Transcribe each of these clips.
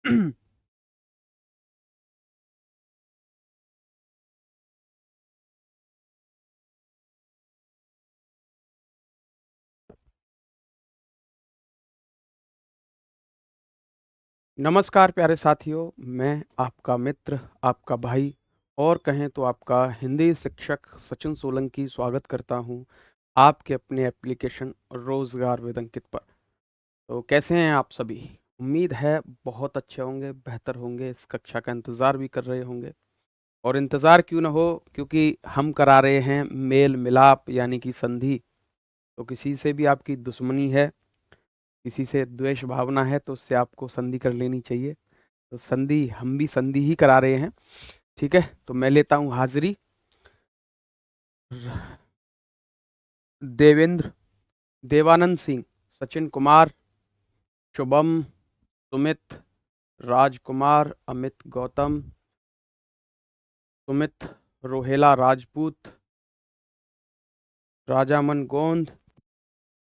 नमस्कार प्यारे साथियों, मैं आपका मित्र, आपका भाई और कहें तो आपका हिंदी शिक्षक सचिन सोलंकी स्वागत करता हूं आपके अपने एप्लीकेशन रोज़गार विद अंकित पर। तो कैसे हैं आप सभी? उम्मीद है बहुत अच्छे होंगे, बेहतर होंगे, इस कक्षा का इंतज़ार भी कर रहे होंगे। और इंतज़ार क्यों ना हो, क्योंकि हम करा रहे हैं मेल मिलाप यानी कि संधि। तो किसी से भी आपकी दुश्मनी है, किसी से द्वेष भावना है, तो उससे आपको संधि कर लेनी चाहिए। तो संधि हम भी संधि ही करा रहे हैं। ठीक है, तो मैं लेता हूं हाजिरी। देवेंद्र, देवानंद सिंह, सचिन कुमार, शुभम, सुमित, राजकुमार, अमित गौतम, सुमित, रोहेला राजपूत, राजामन गोंद।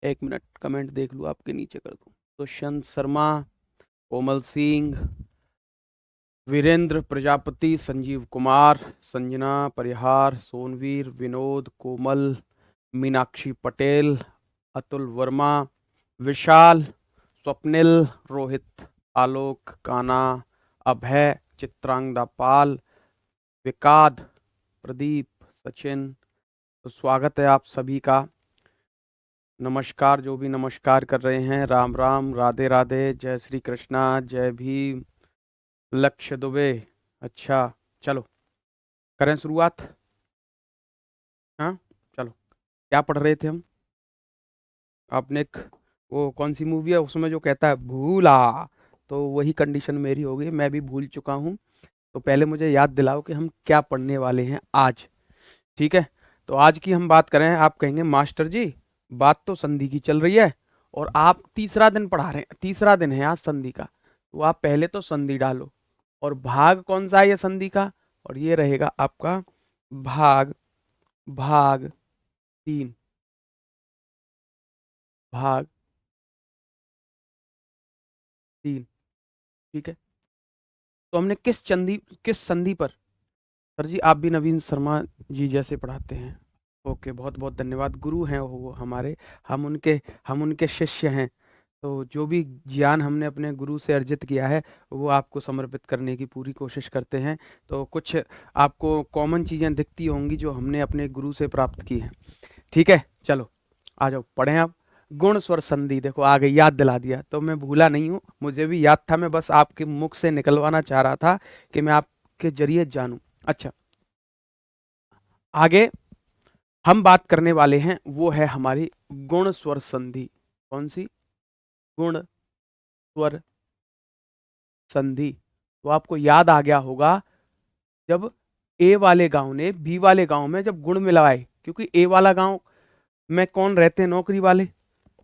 एक मिनट कमेंट देख लूँ आपके नीचे कर दूं। दुष्यंत शर्मा, कोमल सिंह, वीरेंद्र प्रजापति, संजीव कुमार, संजना परिहार, सोनवीर, विनोद, कोमल, मीनाक्षी पटेल, अतुल वर्मा, विशाल, स्वप्निल, रोहित, आलोक, काना, अभय, चित्रांगदा पाल, विकाद, प्रदीप, सचिन। तो स्वागत है आप सभी का। नमस्कार, जो भी नमस्कार कर रहे हैं, राम राम, राधे राधे, जय श्री कृष्णा, जय भीम, लक्ष्य दुबे। अच्छा, चलो करें शुरुआत। हाँ, चलो। क्या पढ़ रहे थे हम? आपने एक वो कौन सी मूवी है उसमें जो कहता है भूला, तो वही कंडीशन मेरी हो गई, मैं भी भूल चुका हूँ। तो पहले मुझे याद दिलाओ कि हम क्या पढ़ने वाले हैं आज। ठीक है, तो आज की हम बात करें, आप कहेंगे मास्टर जी बात तो संधि की चल रही है और आप तीसरा दिन पढ़ा रहे हैं, तीसरा दिन है आज संधि का, तो आप पहले तो संधि डालो। और भाग कौन सा है ये संधि का? और ये रहेगा आपका भाग, भाग 3, भाग 3। ठीक है, तो हमने किस संधि पर? सर जी आप भी नवीन शर्मा जी जैसे पढ़ाते हैं। ओके, बहुत बहुत धन्यवाद। गुरु हैं वो हमारे, हम उनके हम उनके शिष्य हैं। तो जो भी ज्ञान हमने अपने गुरु से अर्जित किया है वो आपको समर्पित करने की पूरी कोशिश करते हैं। तो कुछ आपको कॉमन चीज़ें दिखती होंगी जो हमने अपने गुरु से प्राप्त की हैं। ठीक है, चलो आ जाओ पढ़ें आप। गुण स्वर संधि, देखो आ गई, याद दिला दिया। तो मैं भूला नहीं हूँ, मुझे भी याद था, मैं बस आपके मुख से निकलवाना चाह रहा था कि मैं आपके जरिए जानूं। अच्छा, आगे हम बात करने वाले हैं वो है हमारी गुण स्वर संधि। कौन सी? गुण स्वर संधि। तो आपको याद आ गया होगा जब ए वाले गांव ने बी वाले गांव में जब गुण मिलवाए, क्योंकि ए वाला गांव में कौन रहते हैं? नौकरी वाले।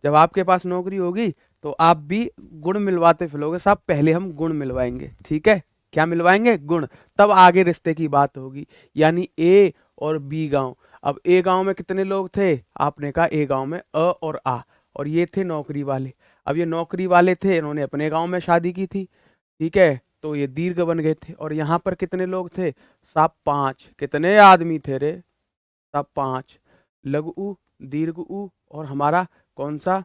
जब आपके पास नौकरी होगी तो आप भी गुण मिलवाते फिरोगे, साहब पहले हम गुण मिलवाएंगे। ठीक है, क्या मिलवाएंगे? गुण। तब आगे रिश्ते की बात होगी। यानी ए और बी गांव। अब ए गांव में कितने लोग थे? आपने कहा ए गांव में अ और आ, और ये थे नौकरी वाले। अब ये नौकरी वाले थे, इन्होंने अपने गांव में शादी की थी। ठीक है, तो ये दीर्घ बन गए थे। और यहाँ पर कितने लोग थे? साहब 5। कितने आदमी थे रे? साहब 5। लघु उ, दीर्घ उ और हमारा कौन सा?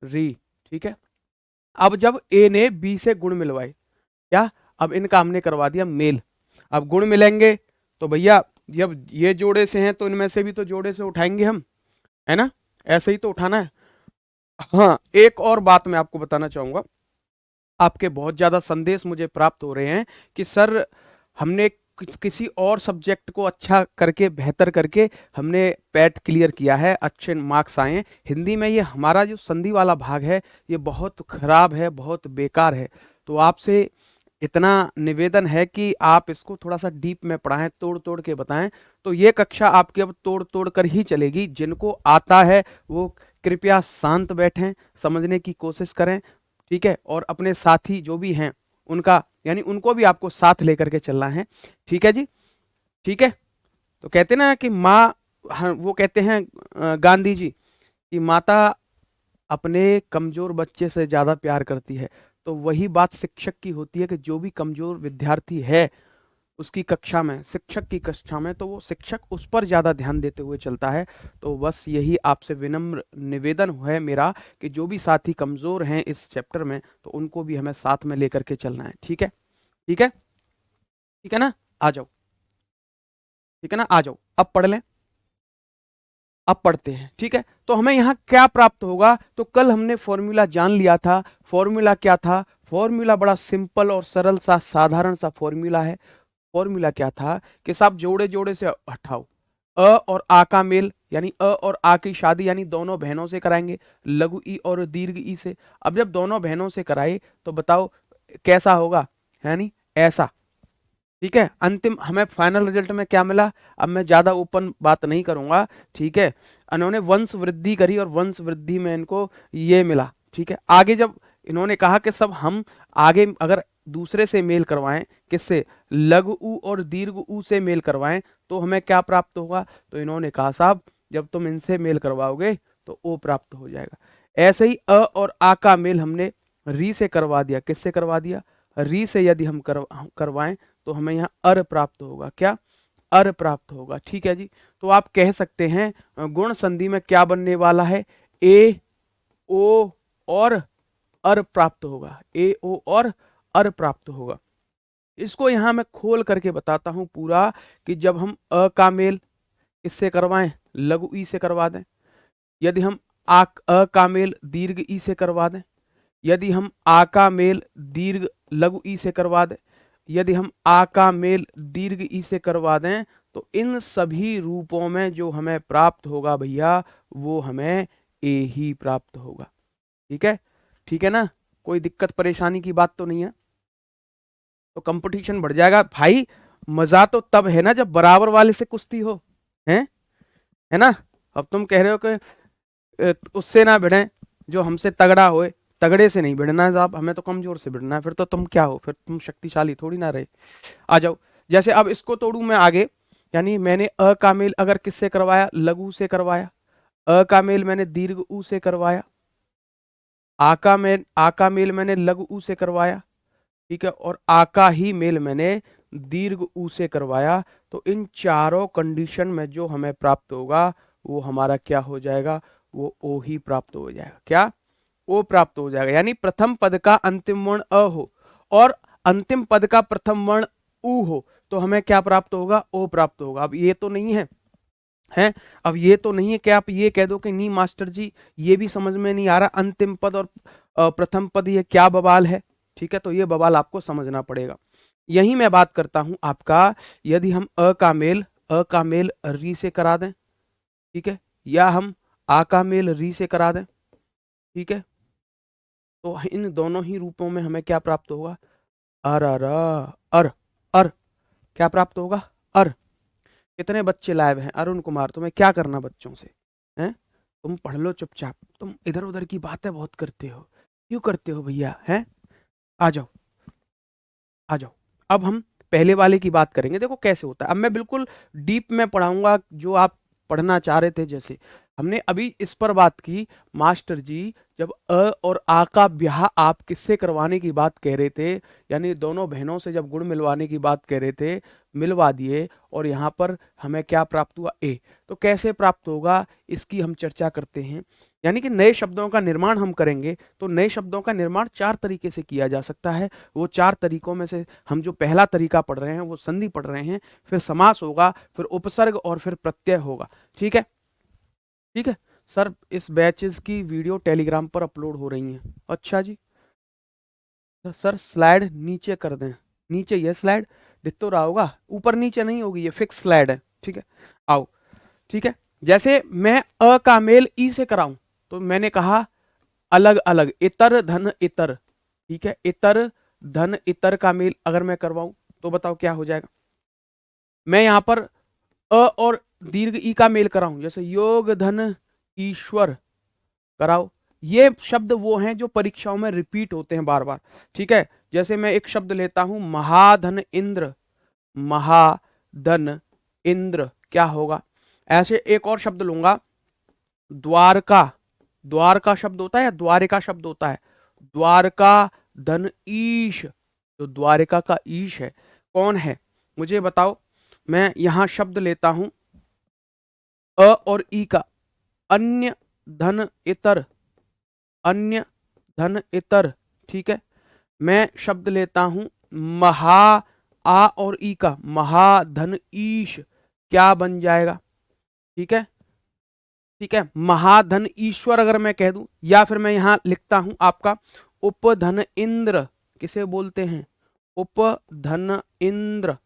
री। ठीक है, अब जब ए ने बी से गुण मिलवाए, क्या? अब इनका हमने करवा दिया मेल। अब गुण मिलेंगे तो भैया जब ये जोड़े से हैं तो इनमें से भी तो जोड़े से उठाएंगे हम, है ना? ऐसे ही तो उठाना है। हाँ, एक और बात मैं आपको बताना चाहूंगा। आपके बहुत ज्यादा संदेश मुझे प्राप्त हो रहे हैं कि सर हमने किसी और सब्जेक्ट को अच्छा करके, बेहतर करके हमने पैट क्लियर किया है, अच्छे मार्क्स आए हैं। हिंदी में ये हमारा जो संधि वाला भाग है ये बहुत खराब है, बहुत बेकार है। तो आपसे इतना निवेदन है कि आप इसको थोड़ा सा डीप में पढ़ाएं, तोड़ तोड़ के बताएं। तो ये कक्षा आपकी अब तोड़ तोड़ कर ही चलेगी। जिनको आता है वो कृपया शांत बैठें, समझने की कोशिश करें। ठीक है, और अपने साथी जो भी हैं उनका, यानी उनको भी आपको साथ लेकर के चलना है। ठीक है जी, ठीक है। तो कहते ना कि माँ, हाँ, वो कहते हैं गांधी जी कि माता अपने कमजोर बच्चे से ज्यादा प्यार करती है। तो वही बात शिक्षक की होती है कि जो भी कमजोर विद्यार्थी है उसकी कक्षा में, शिक्षक की कक्षा में, तो वो शिक्षक उस पर ज़्यादा ध्यान देते हुए चलता है। तो बस यही आपसे विनम्र निवेदन है मेरा कि जो भी साथी कमज़ोर हैं इस चैप्टर में, तो उनको भी हमें साथ में लेकर के चलना है। ठीक है, ठीक है, ठीक है ना, आ जाओ, ठीक है ना, आ जाओ, अब पढ़ लें, अब पढ़ते हैं। ठीक है, तो हमें यहाँ क्या प्राप्त होगा, तो कल हमने फॉर्मूला जान लिया था। फॉर्मूला क्या था, फॉर्मूला बड़ा सिंपल और सरल सा साधारण सा फॉर्मूला है। फॉर्मूला क्या था कि साहब जोड़े जोड़े से हटाओ, अ और आ का मेल, यानी अ और आ की शादी यानी दोनों बहनों से कराएंगे, लघु ई और दीर्घ ई से। अब जब दोनों बहनों से कराए तो बताओ कैसा होगा, है नहीं ऐसा। ठीक है, अंतिम हमें फाइनल रिजल्ट में क्या मिला, अब मैं ज्यादा ओपन बात नहीं करूंगा। ठीक है, इन्होंने वंश वृद्धि करी और वंश वृद्धि में इनको ये मिला। ठीक है, आगे जब इन्होंने कहा कि सब हम आगे अगर दूसरे से मेल करवाएं, किससे, लघु ऊ और दीर्घ ऊ से मेल करवाएं, तो हमें क्या प्राप्त होगा, तो इन्होंने कहा साहब जब तुम इनसे मेल करवाओगे तो ओ प्राप्त हो जाएगा। ऐसे ही अ और आ का मेल हमने री से करवा दिया, किससे करवा दिया, री से यदि हम करवाएं तो हमें यहाँ अर प्राप्त होगा, क्या, अर प्राप्त होगा। ठीक है जी, तो आप कह सकते हैं गुण संधि में क्या बनने वाला है, ए ओ और अर प्राप्त होगा, ए ओ और अर प्राप्त होगा। इसको यहां मैं खोल करके बताता हूं पूरा कि जब हम अ का मेल इससे करवाएं, लघु ई से करवा दें, यदि हम अ का मेल दीर्घ ई से करवा दें, यदि हम आ का मेल दीर्घ लघु ई से करवा दें, यदि हम आ का मेल दीर्घ ई से करवा दें, तो इन सभी रूपों में जो हमें प्राप्त होगा भैया वो हमें ए ही प्राप्त होगा। ठीक है, ठीक है ना, कोई दिक्कत परेशानी की बात तो नहीं है। तो कंपटीशन बढ़ जाएगा भाई, मजा तो तब है ना जब बराबर वाले से कुश्ती हो, है ना। अब तुम कह रहे हो कि उससे ना भिड़े जो हमसे तगड़ा होए, तगड़े से नहीं भिड़ना है साहब, हमें तो कमजोर से भिड़ना है। फिर तो तुम क्या हो, फिर तुम शक्तिशाली थोड़ी ना रहे। आ जाओ, जैसे अब इसको तोड़ू मैं आगे, यानी मैंने अ का मेल अगर किससे करवाया, लघु से करवाया, अ का मेल मैंने दीर्घ ऊ से करवाया, आ का मेल मैंने लघु ऊ से करवाया, ठीक है, और आ का ही मेल मैंने दीर्घ ऊ से करवाया। तो इन चारों कंडीशन में जो हमें प्राप्त होगा वो हमारा क्या हो जाएगा, वो ओ ही प्राप्त हो जाएगा। क्या, ओ प्राप्त हो जाएगा। यानी प्रथम पद का अंतिम वर्ण अ हो और अंतिम पद का प्रथम वर्ण ऊ हो, तो हमें क्या प्राप्त होगा, ओ प्राप्त होगा। अब ये तो नहीं है, है, अब ये तो नहीं है कि आप ये कह दो कि नहीं मास्टर जी ये भी समझ में नहीं आ रहा, अंतिम पद और प्रथम पद ये क्या बवाल है। ठीक है, तो ये बवाल आपको समझना पड़ेगा। यही मैं बात करता हूं आपका, यदि हम अ का मेल री से करा दें, ठीक है, या हम आ का मेल री से करा दें, ठीक है, तो इन दोनों ही रूपों में हमें क्या प्राप्त होगा, अर अर अर अर, क्या प्राप्त होगा, अर। कितने बच्चे लाइव हैं, अरुण कुमार तुम्हें क्या करना बच्चों से, हैं, तुम पढ़ लो चुपचाप, तुम इधर उधर की बातें बहुत करते हो, क्यों करते हो भैया, हैं, आ जाओ, आ जाओ। अब हम पहले वाले की बात करेंगे, देखो कैसे होता है। अब मैं बिल्कुल डीप में पढ़ाऊंगा जो आप पढ़ना चाह रहे थे। जैसे हमने अभी इस पर बात की, मास्टर जी जब अ और आ का ब्याह आप किससे करवाने की बात कह रहे थे, यानी दोनों बहनों से जब गुण मिलवाने की बात कह रहे थे, मिलवा दिए, और यहाँ पर हमें क्या प्राप्त हुआ, ए। तो कैसे प्राप्त होगा इसकी हम चर्चा करते हैं। यानी कि नए शब्दों का निर्माण हम करेंगे, तो नए शब्दों का निर्माण चार तरीके से किया जा सकता है। वो चार तरीकों में से हम जो पहला तरीका पढ़ रहे हैं वो संधि पढ़ रहे हैं, फिर समास होगा, फिर उपसर्ग और फिर प्रत्यय होगा। ठीक है, ठीक है सर, इस बैचेस की वीडियो टेलीग्राम पर अपलोड हो रही हैं। अच्छा जी, तो सर स्लाइड नीचे कर दें, नीचे ये स्लाइड दिख तो रहा होगा, ऊपर नीचे नहीं होगी, ये फिक्स स्लाइड है। ठीक है, आओ, ठीक है, जैसे मैं अ का मेल ई से कराऊं, तो मैंने कहा अलग अलग, इतर धन इतर, ठीक है, इतर धन इतर का मेल अगर मैं करवाऊं तो बताओ क्या हो जाएगा। मैं यहां पर अ और दीर्घ ई का मेल कराऊं, जैसे योग धन ईश्वर कराओ, ये शब्द वो हैं जो परीक्षाओं में रिपीट होते हैं बार बार। ठीक है, जैसे मैं एक शब्द लेता हूं महाधन इंद्र, महाधन इंद्र क्या होगा। ऐसे एक और शब्द लूंगा द्वारका, द्वारका शब्द होता है या द्वारिका शब्द होता है, द्वारका धन ईश, जो द्वारिका का ईश है कौन है मुझे बताओ। मैं यहां शब्द लेता हूं अ और ई का, अन्य धन इतर, अन्य धन इतर, ठीक है। मैं शब्द लेता हूं महा, आ और ई का, महाधन ईश, क्या बन जाएगा, ठीक है, ठीक है, महाधन ईश्वर अगर मैं कह दूं, या फिर मैं यहां लिखता हूं आपका उपधन इंद्र, किसे बोलते हैं, उपधन इंद्र,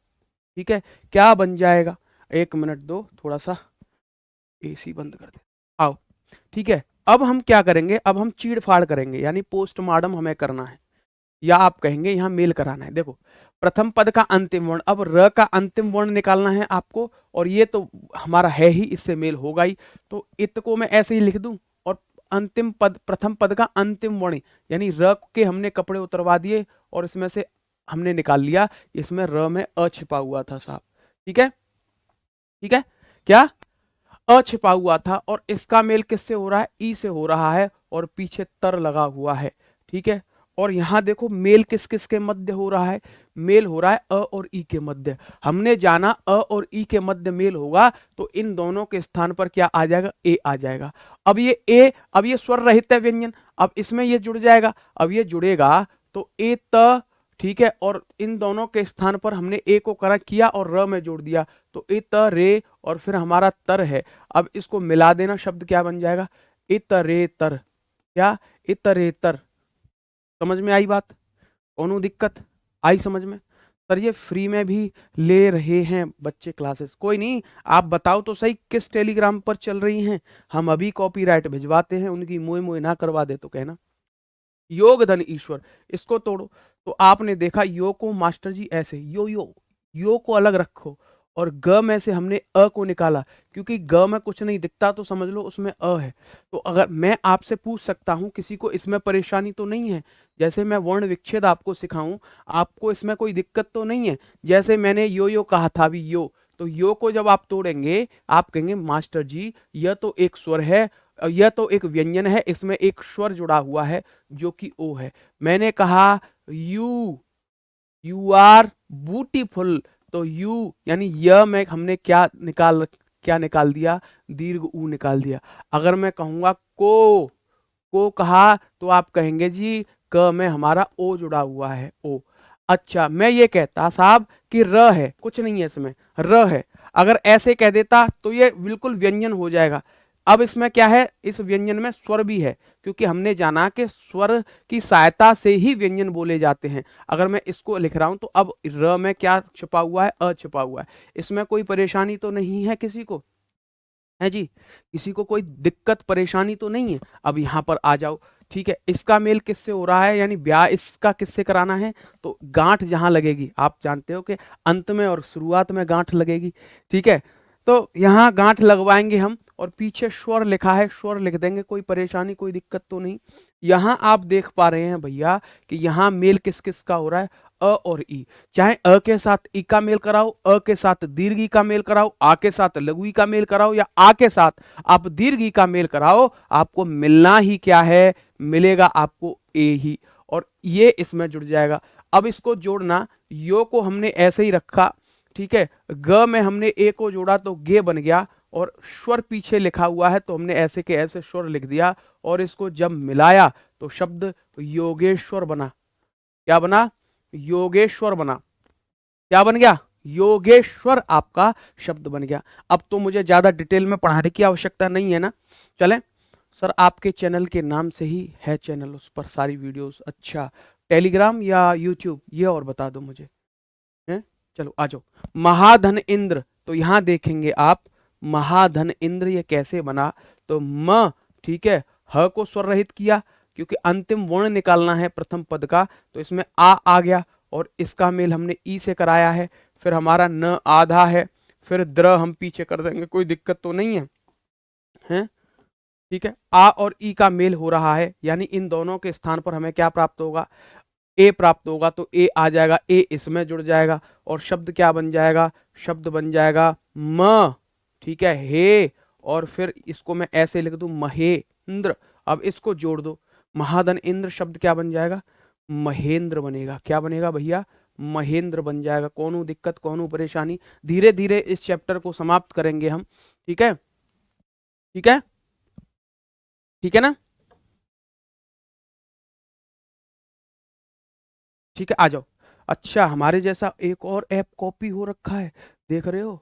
ठीक है, क्या बन जाएगा। एक मिनट दो, थोड़ा सा एसी बंद कर दे, आओ, ठीक है। अब हम क्या करेंगे, अब हम चीड़ फाड़ करेंगे, यानी पोस्टमार्टम हमें करना है, या आप कहेंगे यहां मेल कराना है। देखो प्रथम पद का अंतिम वर्ण, अब र का अंतिम वर्ण निकालना है आपको, और ये तो हमारा है ही, इससे मेल होगा ही, तो इत को मैं ऐसे ही लिख दूं, और अंतिम पद, प्रथम पद का अंतिम वर्ण यानी र के हमने कपड़े उतरवा दिए, और इसमें से हमने निकाल लिया, इसमें र में अ छिपा हुआ था साहब, ठीक है, ठीक है, क्या अ छिपा हुआ था, और इसका मेल किससे हो रहा है, ई से हो रहा है, और पीछे तर लगा हुआ है, ठीक है। और यहां देखो मेल किस किस के मध्य हो रहा है, मेल हो रहा है अ और ई के मध्य। हमने जाना अ और ई के मध्य मेल होगा, तो इन दोनों के स्थान पर क्या आ जाएगा, ए आ जाएगा। अब ये ए, अब ये स्वर रहित है व्यंजन, अब इसमें ये जुड़ जाएगा, अब ये जुड़ेगा तो ए त, ठीक है, और इन दोनों के स्थान पर हमने ए को करा किया और र में जोड़ दिया, तो ए त रे, और फिर हमारा तर है। अब इसको मिला देना, शब्द क्या बन जाएगा, इतरेतर, क्या, इतरेतर। समझ में आई बात, कोनो दिक्कत आई समझ में। सर ये फ्री में भी ले रहे हैं बच्चे क्लासेस, कोई नहीं, आप बताओ तो सही किस टेलीग्राम पर चल रही हैं, हम अभी कॉपीराइट भिजवाते हैं, उनकी मोए मोए ना करवा दे तो कहना। योग धन ईश्वर, इसको तोड़ो, तो आपने देखा यो को मास्टर जी ऐसे यो को अलग रखो, और ग में से हमने अ को निकाला, क्योंकि ग में कुछ नहीं दिखता तो समझ लो उसमें अ है। तो अगर मैं आपसे पूछ सकता हूं, किसी को इसमें परेशानी तो नहीं है, जैसे मैं वर्ण विच्छेद आपको सिखाऊं, आपको इसमें कोई दिक्कत तो नहीं है। जैसे मैंने यो कहा था अभी यो, तो यो को जब आप तोड़ेंगे, आप कहेंगे मास्टर जी यह तो एक स्वर है, यह तो एक व्यंजन है, इसमें एक स्वर जुड़ा हुआ है जो कि ओ है। मैंने कहा यू आर ब्यूटीफुल, तो यू यानी य में हमने क्या निकाल दिया, दीर्घ ऊ निकाल दिया। अगर मैं कहूंगा को कहा, तो आप कहेंगे जी क में हमारा ओ जुड़ा हुआ है, ओ। अच्छा मैं ये कहता साहब कि र है, कुछ नहीं है इसमें, र है, अगर ऐसे कह देता तो ये बिल्कुल व्यंजन हो जाएगा। अब इसमें क्या है, इस व्यंजन में स्वर भी है, क्योंकि हमने जाना कि स्वर की सहायता से ही व्यंजन बोले जाते हैं। अगर मैं इसको लिख रहा हूं, तो अब र में क्या छिपा हुआ है, अ छिपा हुआ है, इसमें कोई परेशानी तो नहीं है किसी को, है जी, किसी को कोई दिक्कत परेशानी तो नहीं है। अब यहाँ पर आ जाओ, ठीक है, इसका मेल किससे हो रहा है, यानी ब्याह इसका किससे कराना है, तो गांठ जहां लगेगी, आप जानते हो कि अंत में और शुरुआत में गांठ लगेगी, ठीक है, तो यहाँ गांठ लगवाएंगे हम, और पीछे स्वर लिखा है, स्वर लिख देंगे, कोई परेशानी कोई दिक्कत तो नहीं। यहाँ आप देख पा रहे हैं भैया कि यहाँ मेल किस किस का हो रहा है, अ और ई, चाहे अ के साथ ई का मेल कराओ, अ के साथ दीर्घ ई का मेल कराओ, आ के साथ लघु ई का मेल कराओ, या आ के साथ आप दीर्घ ई का मेल कराओ, आपको मिलना ही क्या है, मिलेगा आपको ए ही, और ये इसमें जुड़ जाएगा। अब इसको जोड़ना, यो को हमने ऐसे ही रखा, ठीक है, ग में हमने ए को जोड़ा तो गे बन गया, और स्वर पीछे लिखा हुआ है तो हमने ऐसे के ऐसे स्वर लिख दिया, और इसको जब मिलाया तो शब्द योगेश्वर बना। क्या बना, योगेश्वर बना। क्या बन गया, योगेश्वर आपका शब्द बन गया। अब तो मुझे ज्यादा डिटेल में पढ़ाने की आवश्यकता नहीं है ना, चलें। सर आपके चैनल के नाम से ही है चैनल, उस पर सारी वीडियोस, अच्छा टेलीग्राम या यूट्यूब, ये और बता दो मुझे, हैं, चलो आ जाओ। महाधन इंद्र, तो यहां देखेंगे आप महाधन इंद्र ये कैसे बना, तो म, ठीक है, ह को स्वर रहित किया, क्योंकि अंतिम वर्ण निकालना है प्रथम पद का, तो इसमें आ गया, और इसका मेल हमने ई से कराया है, फिर हमारा न आधा है, फिर द्र हम पीछे कर देंगे, कोई दिक्कत तो नहीं है, हैं, ठीक है। आ और ई का मेल हो रहा है, यानी इन दोनों के स्थान पर हमें क्या प्राप्त होगा, ए प्राप्त होगा, तो ए आ जाएगा, ए इसमें जुड़ जाएगा, और शब्द क्या बन जाएगा, शब्द बन जाएगा म, ठीक है, हे, और फिर इसको मैं ऐसे लिख दूं महेंद्र। अब इसको जोड़ दो, महाधन इंद्र शब्द क्या बन जाएगा, महेंद्र बनेगा। क्या बनेगा भैया? महेंद्र बन जाएगा। कौन दिक्कत, कौन परेशानी? धीरे धीरे इस चैप्टर को समाप्त करेंगे हम। ठीक है, ठीक है, ठीक है ना? ठीक है, आ जाओ। अच्छा, हमारे जैसा एक और ऐप कॉपी हो रखा है, देख रहे हो?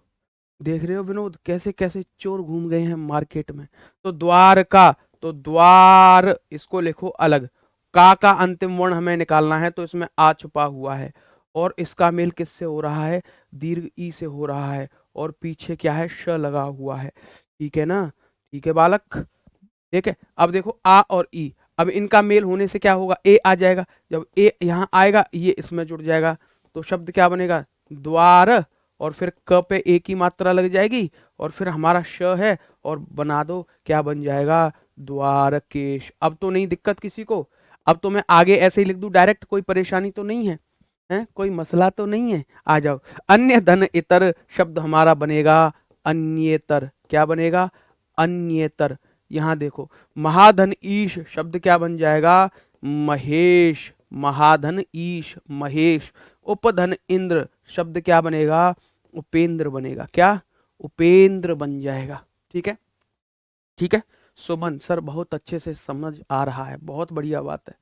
देख रहे हो विनोद, कैसे कैसे चोर घूम गए हैं मार्केट में। तो द्वार का, तो द्वार इसको लिखो अलग। का अंतिम वर्ण हमें निकालना है, तो इसमें आ छुपा हुआ है, और इसका मेल किससे हो रहा है? दीर्घ ई से हो रहा है, और पीछे क्या है? श लगा हुआ है। ठीक है ना? ठीक है बालक। ठीक है, अब देखो आ और ई, अब इनका मेल होने से क्या होगा? ए आ जाएगा। जब ए यहाँ आएगा, ये इसमें जुड़ जाएगा, तो शब्द क्या बनेगा? द्वार, और फिर क पे ए की मात्रा लग जाएगी, और फिर हमारा श है, और बना दो, क्या बन जाएगा? द्वारकेश। अब तो नहीं दिक्कत किसी को? अब तो मैं आगे ऐसे ही लिख दूं डायरेक्ट, कोई परेशानी तो नहीं है? हैं, कोई मसला तो नहीं है? आ जाओ। अन्य धन इतर शब्द हमारा बनेगा अन्येतर। क्या बनेगा? अन्येतर। यहां देखो, महाधन ईश शब्द क्या बन जाएगा? महेश। महाधन ईश महेश। उपधन इंद्र शब्द क्या बनेगा? उपेंद्र बनेगा। क्या? उपेंद्र बन जाएगा। ठीक है, ठीक है। सुमन सर, बहुत अच्छे से समझ आ रहा है, बहुत बढ़िया बात है,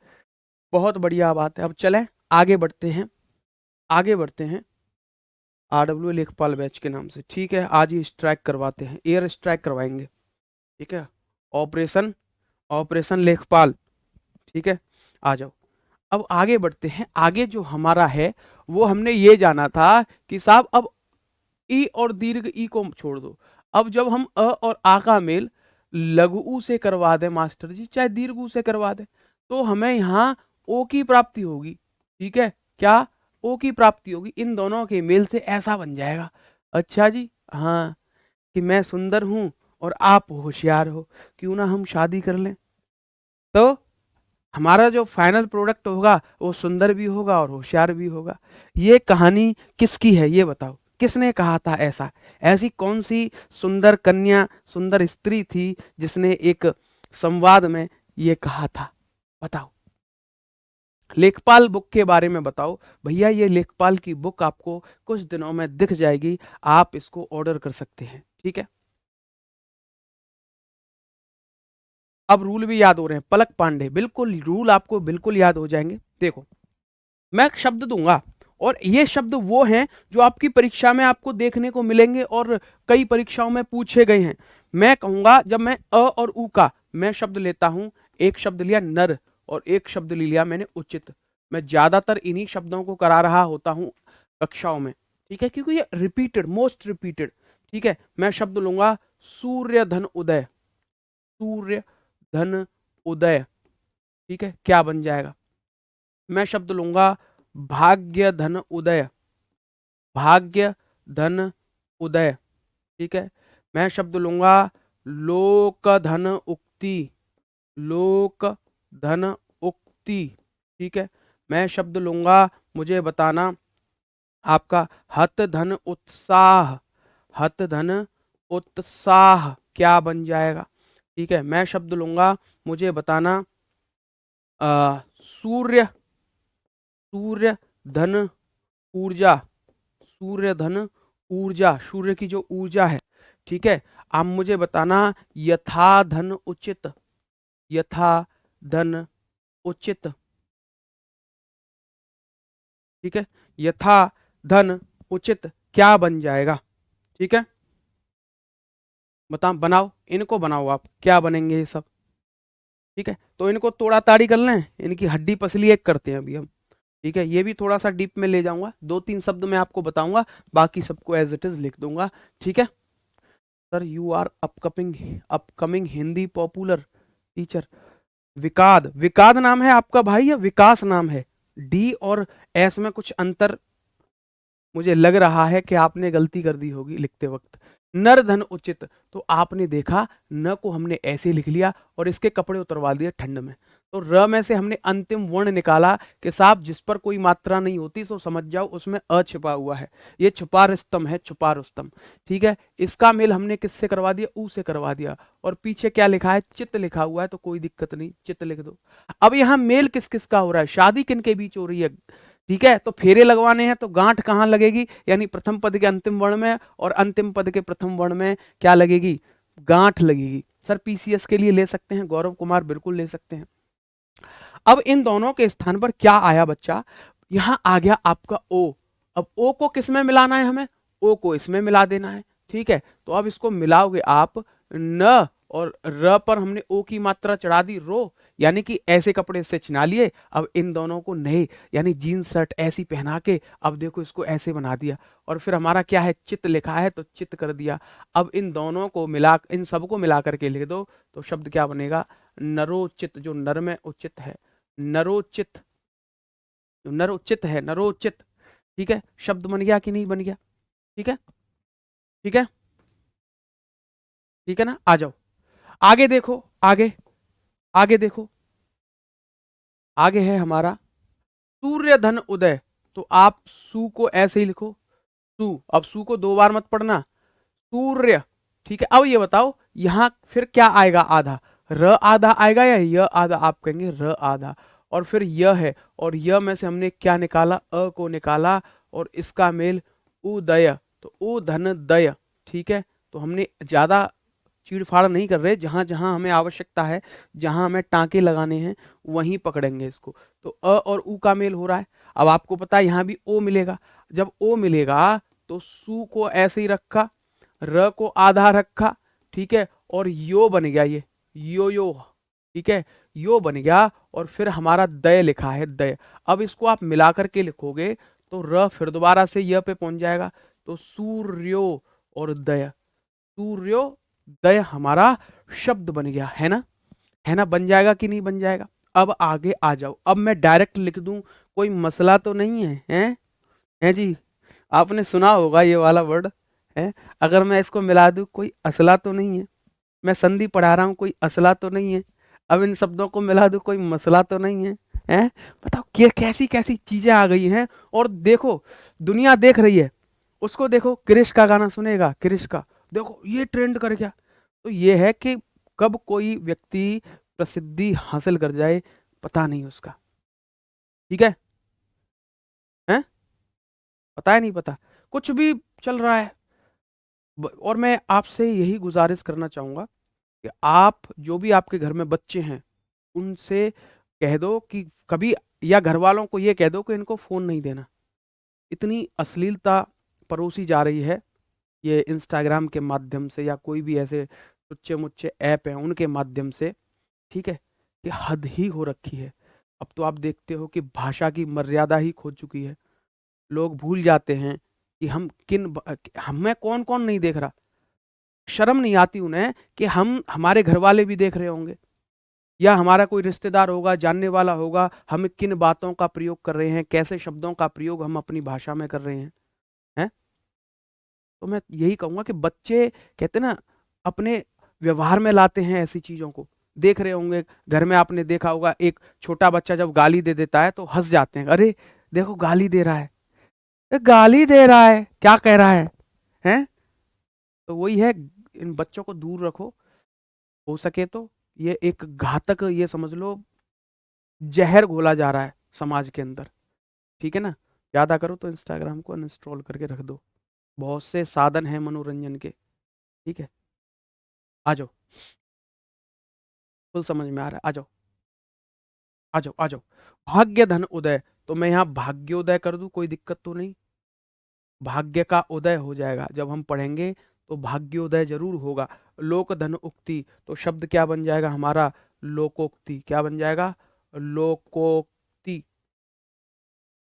बहुत बढ़िया बात है। अब चलें, आगे बढ़ते हैं, आगे बढ़ते हैं। RW लेखपाल बैच के नाम से, ठीक है, आज ही स्ट्राइक करवाते हैं, एयर स्ट्राइक करवाएंगे। ठीक है, ऑपरेशन, ऑपरेशन लेखपाल। ठीक है, आ जाओ। अब आगे बढ़ते हैं। आगे जो हमारा है, वो हमने ये जाना था कि साहब अब ई और दीर्घ ई को छोड़ दो। अब जब हम अ और आ का मेल लघु ऊ से करवा दें मास्टर जी, चाहे दीर्घ ऊ से करवा दें, तो हमें यहाँ ओ की प्राप्ति होगी। ठीक है, क्या? ओ की प्राप्ति होगी। इन दोनों के मेल से ऐसा बन जाएगा। अच्छा जी, हाँ, कि मैं सुंदर हूं और आप होशियार हो, क्यों ना हम शादी कर लें? तो हमारा जो फाइनल प्रोडक्ट होगा वो सुंदर भी होगा और होशियार भी होगा। ये कहानी किसकी है, ये बताओ? किसने कहा था ऐसा? ऐसी कौन सी सुंदर कन्या, सुंदर स्त्री थी जिसने एक संवाद में ये कहा था? बताओ। लेखपाल बुक के बारे में बताओ भैया। ये लेखपाल की बुक आपको कुछ दिनों में दिख जाएगी, आप इसको ऑर्डर कर सकते हैं। ठीक है, अब रूल भी याद हो रहे हैं, पलक पांडे, बिल्कुल रूल आपको बिल्कुल याद हो जाएंगे। देखो, मैं एक शब्द दूंगा, और ये शब्द वो हैं जो आपकी परीक्षा में आपको देखने को मिलेंगे और कई परीक्षाओं में पूछे गए हैं। मैं कहूंगा, जब मैं अ और उ का मैं शब्द लेता हूं, एक शब्द लिया नर और एक शब्द ले लिया मैंने उचित। मैं ज्यादातर इन्हीं शब्दों को करा रहा होता हूं कक्षाओं में। ठीक है, क्योंकि ये रिपीटेड, मोस्ट रिपीटेड। ठीक है, मैं शब्द लूंगा सूर्य धन उदय। सूर्य धन उदय। ठीक है, क्या बन जाएगा? मैं शब्द लूंगा भाग्य धन उदय। भाग्य धन उदय। ठीक है, मैं शब्द लूंगा लोक धन उक्ति। लोक धन उक्ति। ठीक है, मैं शब्द लूंगा, मुझे बताना, आपका हत धन उत्साह। हत धन उत्साह क्या बन जाएगा? ठीक है, मैं शब्द लूंगा, मुझे बताना, सूर्य। सूर्य धन ऊर्जा। सूर्य धन ऊर्जा, सूर्य की जो ऊर्जा है। ठीक है, आप मुझे बताना यथा धन उचित। यथा धन उचित। ठीक है, यथा धन उचित क्या बन जाएगा? ठीक है, बताओ, बनाओ, इनको बनाओ, आप क्या बनेंगे ये सब? ठीक है, तो इनको तोड़ा ताड़ी कर लें, इनकी हड्डी पसली एक करते हैं अभी हम। ठीक है, ये भी थोड़ा सा डीप में ले जाऊंगा, दो तीन शब्द मैं आपको बताऊंगा, बाकी सबको एज इट इज लिख दूंगा। ठीक है sir, you are upcoming, upcoming Hindi popular teacher. Vikad, Vikad नाम है आपका भाई या विकास नाम है? डी और एस में कुछ अंतर मुझे लग रहा है कि आपने गलती कर दी होगी लिखते वक्त। नर धन उचित, तो आपने देखा न को हमने ऐसे लिख लिया और इसके कपड़े उतरवा दिए ठंड में। तो र में से हमने अंतिम वर्ण निकाला कि साहब जिस पर कोई मात्रा नहीं होती तो समझ जाओ उसमें अ छिपा हुआ है, ये छुपा रुस्तम है, छुपा रुस्तम। ठीक है, इसका मेल हमने किससे करवा दिया, ऊ से करवा दिया। और पीछे क्या लिखा है, चित्त लिखा हुआ है, तो कोई दिक्कत नहीं, चित्त लिख दो। अब यहाँ मेल किस किस का हो रहा है, शादी किन के बीच हो रही है। ठीक है, तो फेरे लगवाने हैं तो गांठ कहाँ लगेगी, यानी प्रथम पद के अंतिम वर्ण में और अंतिम पद के प्रथम वर्ण में क्या लगेगी, गांठ लगेगी। सर पीसीएस के लिए ले सकते हैं, गौरव कुमार बिल्कुल ले सकते हैं। अब इन दोनों के स्थान पर क्या आया बच्चा, यहां आ गया आपका ओ। अब ओ को किस में मिलाना है हमें, ओ को इसमें मिला देना है। ठीक है, तो अब इसको मिलाओगे आप, न और र पर हमने ओ की मात्रा चढ़ा दी रो, यानी कि ऐसे कपड़े से छिना लिए। अब इन दोनों को नए यानी जीन्स शर्ट ऐसी पहना के अब देखो इसको ऐसे बना दिया। और फिर हमारा क्या है, चित्त लिखा है तो चित्त कर दिया। अब इन दोनों को मिला, इन सबको मिला करके लिख दो तो शब्द क्या बनेगा, नरोचित। जो नर में उचित है, नरोचित, जो नरोचित है, नरोचित। ठीक है, शब्द बन गया कि नहीं बन गया। ठीक है, ठीक है, ठीक है ना। आ जाओ आगे देखो, आगे आगे देखो, आगे है हमारा सूर्य धन उदय। तो आप सू को ऐसे ही लिखो, सू। अब सू को दो बार मत पढ़ना, सूर्य। ठीक है, अब ये बताओ यहां फिर क्या आएगा, आधा र आधा आएगा या य आधा, आप कहेंगे र आधा। और फिर य है, और य में से हमने क्या निकाला, अ को निकाला, और इसका मेल उदय, तो उ धन दय। ठीक है, तो हमने ज्यादा चीड़-फाड़ नहीं कर रहे, जहां-जहां हमें आवश्यकता है, जहां हमें टाँके लगाने हैं, वहीं पकड़ेंगे इसको। तो अ और उ का मेल हो रहा है। अब आपको पता है यहाँ भी ओ मिलेगा, जब ओ मिलेगा तो सू को ऐसे ही रखा, र को आधा रखा। ठीक है, और यो बन गया, ये यो। ठीक है, यो बन गया, और फिर हमारा दय लिखा है, दय। अब इसको आप मिला करके लिखोगे तो र फिर दोबारा से य पे पहुंच जाएगा, तो सूर्यो और दय, सूर्योदय हमारा शब्द बन गया है ना, है ना, बन जाएगा कि नहीं बन जाएगा। अब आगे आ जाओ, अब मैं डायरेक्ट लिख दूं, कोई मसला तो नहीं है, हैं जी। आपने सुना होगा ये वाला वर्ड है, अगर मैं इसको मिला दूं कोई असला तो नहीं है। मैं संधि पढ़ा रहा हूं, कोई असला तो नहीं है। अब इन शब्दों को मिला दूं, कोई मसला तो नहीं है, हैं। बताओ क्या कैसी कैसी चीजें आ गई हैं। और देखो दुनिया देख रही है, उसको देखो, क्रिश का गाना सुनेगा, क्रिश का, देखो ये ट्रेंड कर गया। तो ये है कि कब कोई व्यक्ति प्रसिद्धि हासिल कर जाए, पता नहीं उसका। ठीक है, हैं, पता है नहीं पता, कुछ भी चल रहा है। और मैं आपसे यही गुजारिश करना चाहूंगा कि आप जो भी आपके घर में बच्चे हैं उनसे कह दो कि कभी, या घर वालों को ये कह दो कि इनको फोन नहीं देना। इतनी अश्लीलता परोसी जा रही है, ये इंस्टाग्राम के माध्यम से या कोई भी ऐसे टुच्चे मुच्चे ऐप हैं उनके माध्यम से। ठीक है, कि हद ही हो रखी है। अब तो आप देखते हो कि भाषा की मर्यादा ही खो चुकी है। लोग भूल जाते हैं कि हम हमें कौन कौन नहीं देख रहा। शर्म नहीं आती उन्हें कि हम, हमारे घर वाले भी देख रहे होंगे, या हमारा कोई रिश्तेदार होगा, जानने वाला होगा, हम किन बातों का प्रयोग कर रहे हैं, कैसे शब्दों का प्रयोग हम अपनी भाषा में कर रहे हैं। तो मैं यही कहूंगा कि बच्चे कहते ना अपने व्यवहार में लाते हैं ऐसी चीजों को। देख रहे होंगे घर में, आपने देखा होगा एक छोटा बच्चा जब गाली दे देता है तो हंस जाते हैं, अरे देखो गाली दे रहा है, गाली दे रहा है, क्या कह रहा है, हैं। तो वही है, इन बच्चों को दूर रखो, हो सके तो। ये एक घातक, ये समझ लो जहर घोला जा रहा है समाज के अंदर। ठीक है ना, ज्यादा करो तो इंस्टाग्राम को अनइंस्टॉल करके रख दो, बहुत से साधन हैं मनोरंजन के। ठीक है, आ जाओ, फुल समझ में आ रहा है, आ जाओ, आ जाओ, आ जाओ। भाग्य धन उदय, तो मैं यहाँ भाग्योदय कर दूं, कोई दिक्कत तो नहीं। भाग्य का उदय हो जाएगा, जब हम पढ़ेंगे तो भाग्योदय जरूर होगा। लोक धन उक्ति, तो शब्द क्या बन जाएगा हमारा, लोकोक्ति। क्या बन जाएगा, लोकोक्ति।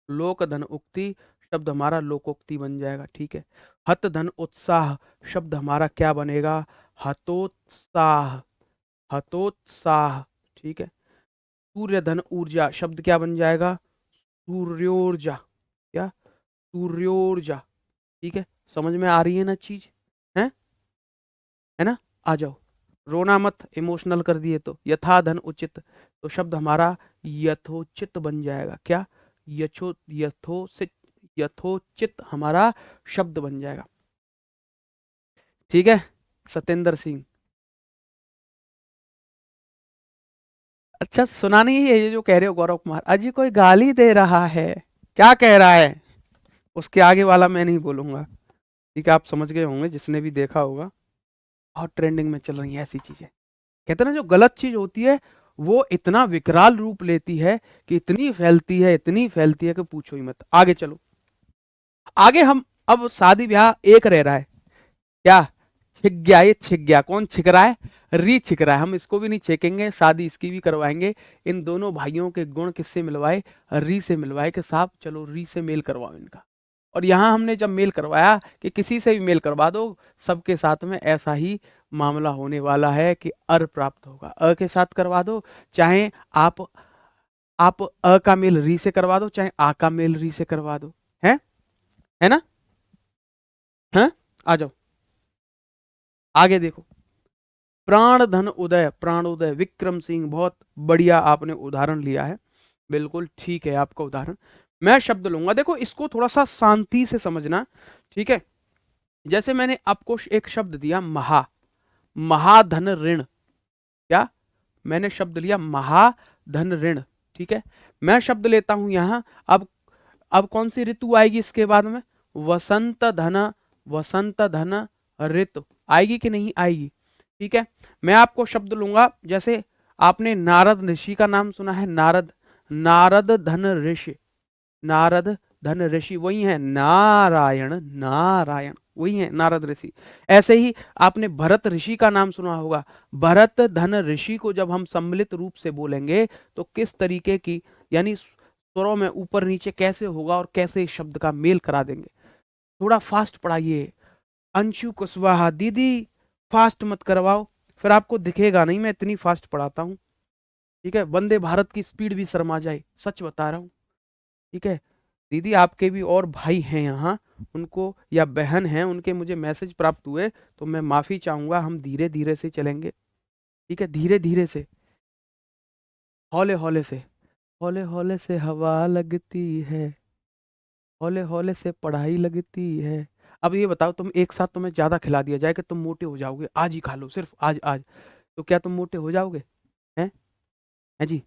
लोक धन उक्ति शब्द हमारा लोकोक्ति बन जाएगा। ठीक है, हत धन उत्साह, शब्द हमारा क्या बनेगा, हतोत्साह, हतोत्साह। ठीक है, सूर्य धन ऊर्जा, शब्द क्या बन जाएगा, सूर्योर्जा, क्या, सूर्योर्जा। ठीक है, समझ में आ रही है ना चीज, है ना। आ जाओ, रोना मत, इमोशनल कर दिए तो। यथा धन उचित, तो शब्द हमारा यथोचित बन जाएगा। क्या? यथोचित, यथोचित हमारा शब्द बन जाएगा। ठीक है सत्येंद्र सिंह। अच्छा सुना नहीं है ये जो कह रहे हो गौरव कुमार? अजी कोई गाली दे रहा है, क्या कह रहा है? उसके आगे वाला मैं नहीं बोलूंगा। ठीक है, आप समझ गए होंगे जिसने भी देखा होगा। बहुत ट्रेंडिंग में चल रही है ऐसी चीजें। कहते हैं ना, जो गलत चीज होती है वो इतना विकराल रूप लेती है कि इतनी फैलती है, इतनी फैलती है कि पूछो ही मत। आगे चलो, आगे हम अब शादी ब्याह एक रह रहा है। क्या? छिक गया, ये छिक गया। कौन छिक रहा है? री छिक रहा है। हम इसको भी नहीं छेकेंगे, शादी इसकी भी करवाएंगे। इन दोनों भाइयों के गुण किससे मिलवाए? री से मिलवाए कि साहब चलो री से मेल करवाओ इनका। और यहां हमने जब मेल करवाया कि किसी से भी मेल करवा दो, सबके साथ में ऐसा ही मामला होने वाला है कि अर प्राप्त होगा। अ के साथ करवा दो, चाहे आप अ का मेल री से करवा दो, चाहे आ का मेल री से करवा दो। है ना? है? आ जाओ आगे देखो। प्राण धन उदय, प्राण उदय, विक्रम सिंह, बहुत बढ़िया आपने उदाहरण लिया है। बिल्कुल ठीक है आपका उदाहरण। मैं शब्द लूंगा, देखो इसको थोड़ा सा शांति से समझना। ठीक है, जैसे मैंने आपको एक शब्द दिया महा, महाधन ऋण। क्या? मैंने शब्द लिया महाधन ऋण। ठीक है, मैं शब्द लेता हूं यहां। अब कौन सी ऋतु आएगी इसके बाद में? वसंत धन, वसंत धन ऋतु आएगी कि नहीं आएगी? ठीक है, मैं आपको शब्द लूंगा, जैसे आपने नारद ऋषि का नाम सुना है, नारद, नारद धन ऋषि, नारद धन ऋषि वही है नारायण, नारायण वही है नारद ऋषि। ऐसे ही आपने भरत ऋषि का नाम सुना होगा, भरत धन ऋषि को जब हम सम्मिलित रूप से बोलेंगे तो किस तरीके की, यानी स्वरों में ऊपर नीचे कैसे होगा और कैसे इस शब्द का मेल करा देंगे। थोड़ा फास्ट पढ़ाइए। अंशु कुशवाहा, दीदी फास्ट मत करवाओ, फिर आपको दिखेगा नहीं मैं इतनी फास्ट पढ़ाता हूँ। ठीक है, वंदे भारत की स्पीड भी शर्मा जाए, सच बता रहा हूँ। ठीक है दीदी, आपके भी और भाई हैं यहाँ, उनको या बहन हैं, उनके मुझे मैसेज प्राप्त हुए, तो मैं माफी चाहूंगा। हम धीरे धीरे से चलेंगे। ठीक है, धीरे धीरे से, हौले हौले से, हौले हौले से हवा लगती है, हौले हौले से पढ़ाई लगती है। अब ये बताओ, तुम एक साथ तुम्हें ज्यादा खिला दिया जाए कि तुम मोटे हो जाओगे, आज ही खा लो सिर्फ आज आज, तो क्या तुम मोटे हो जाओगे? हैं? हैं जी?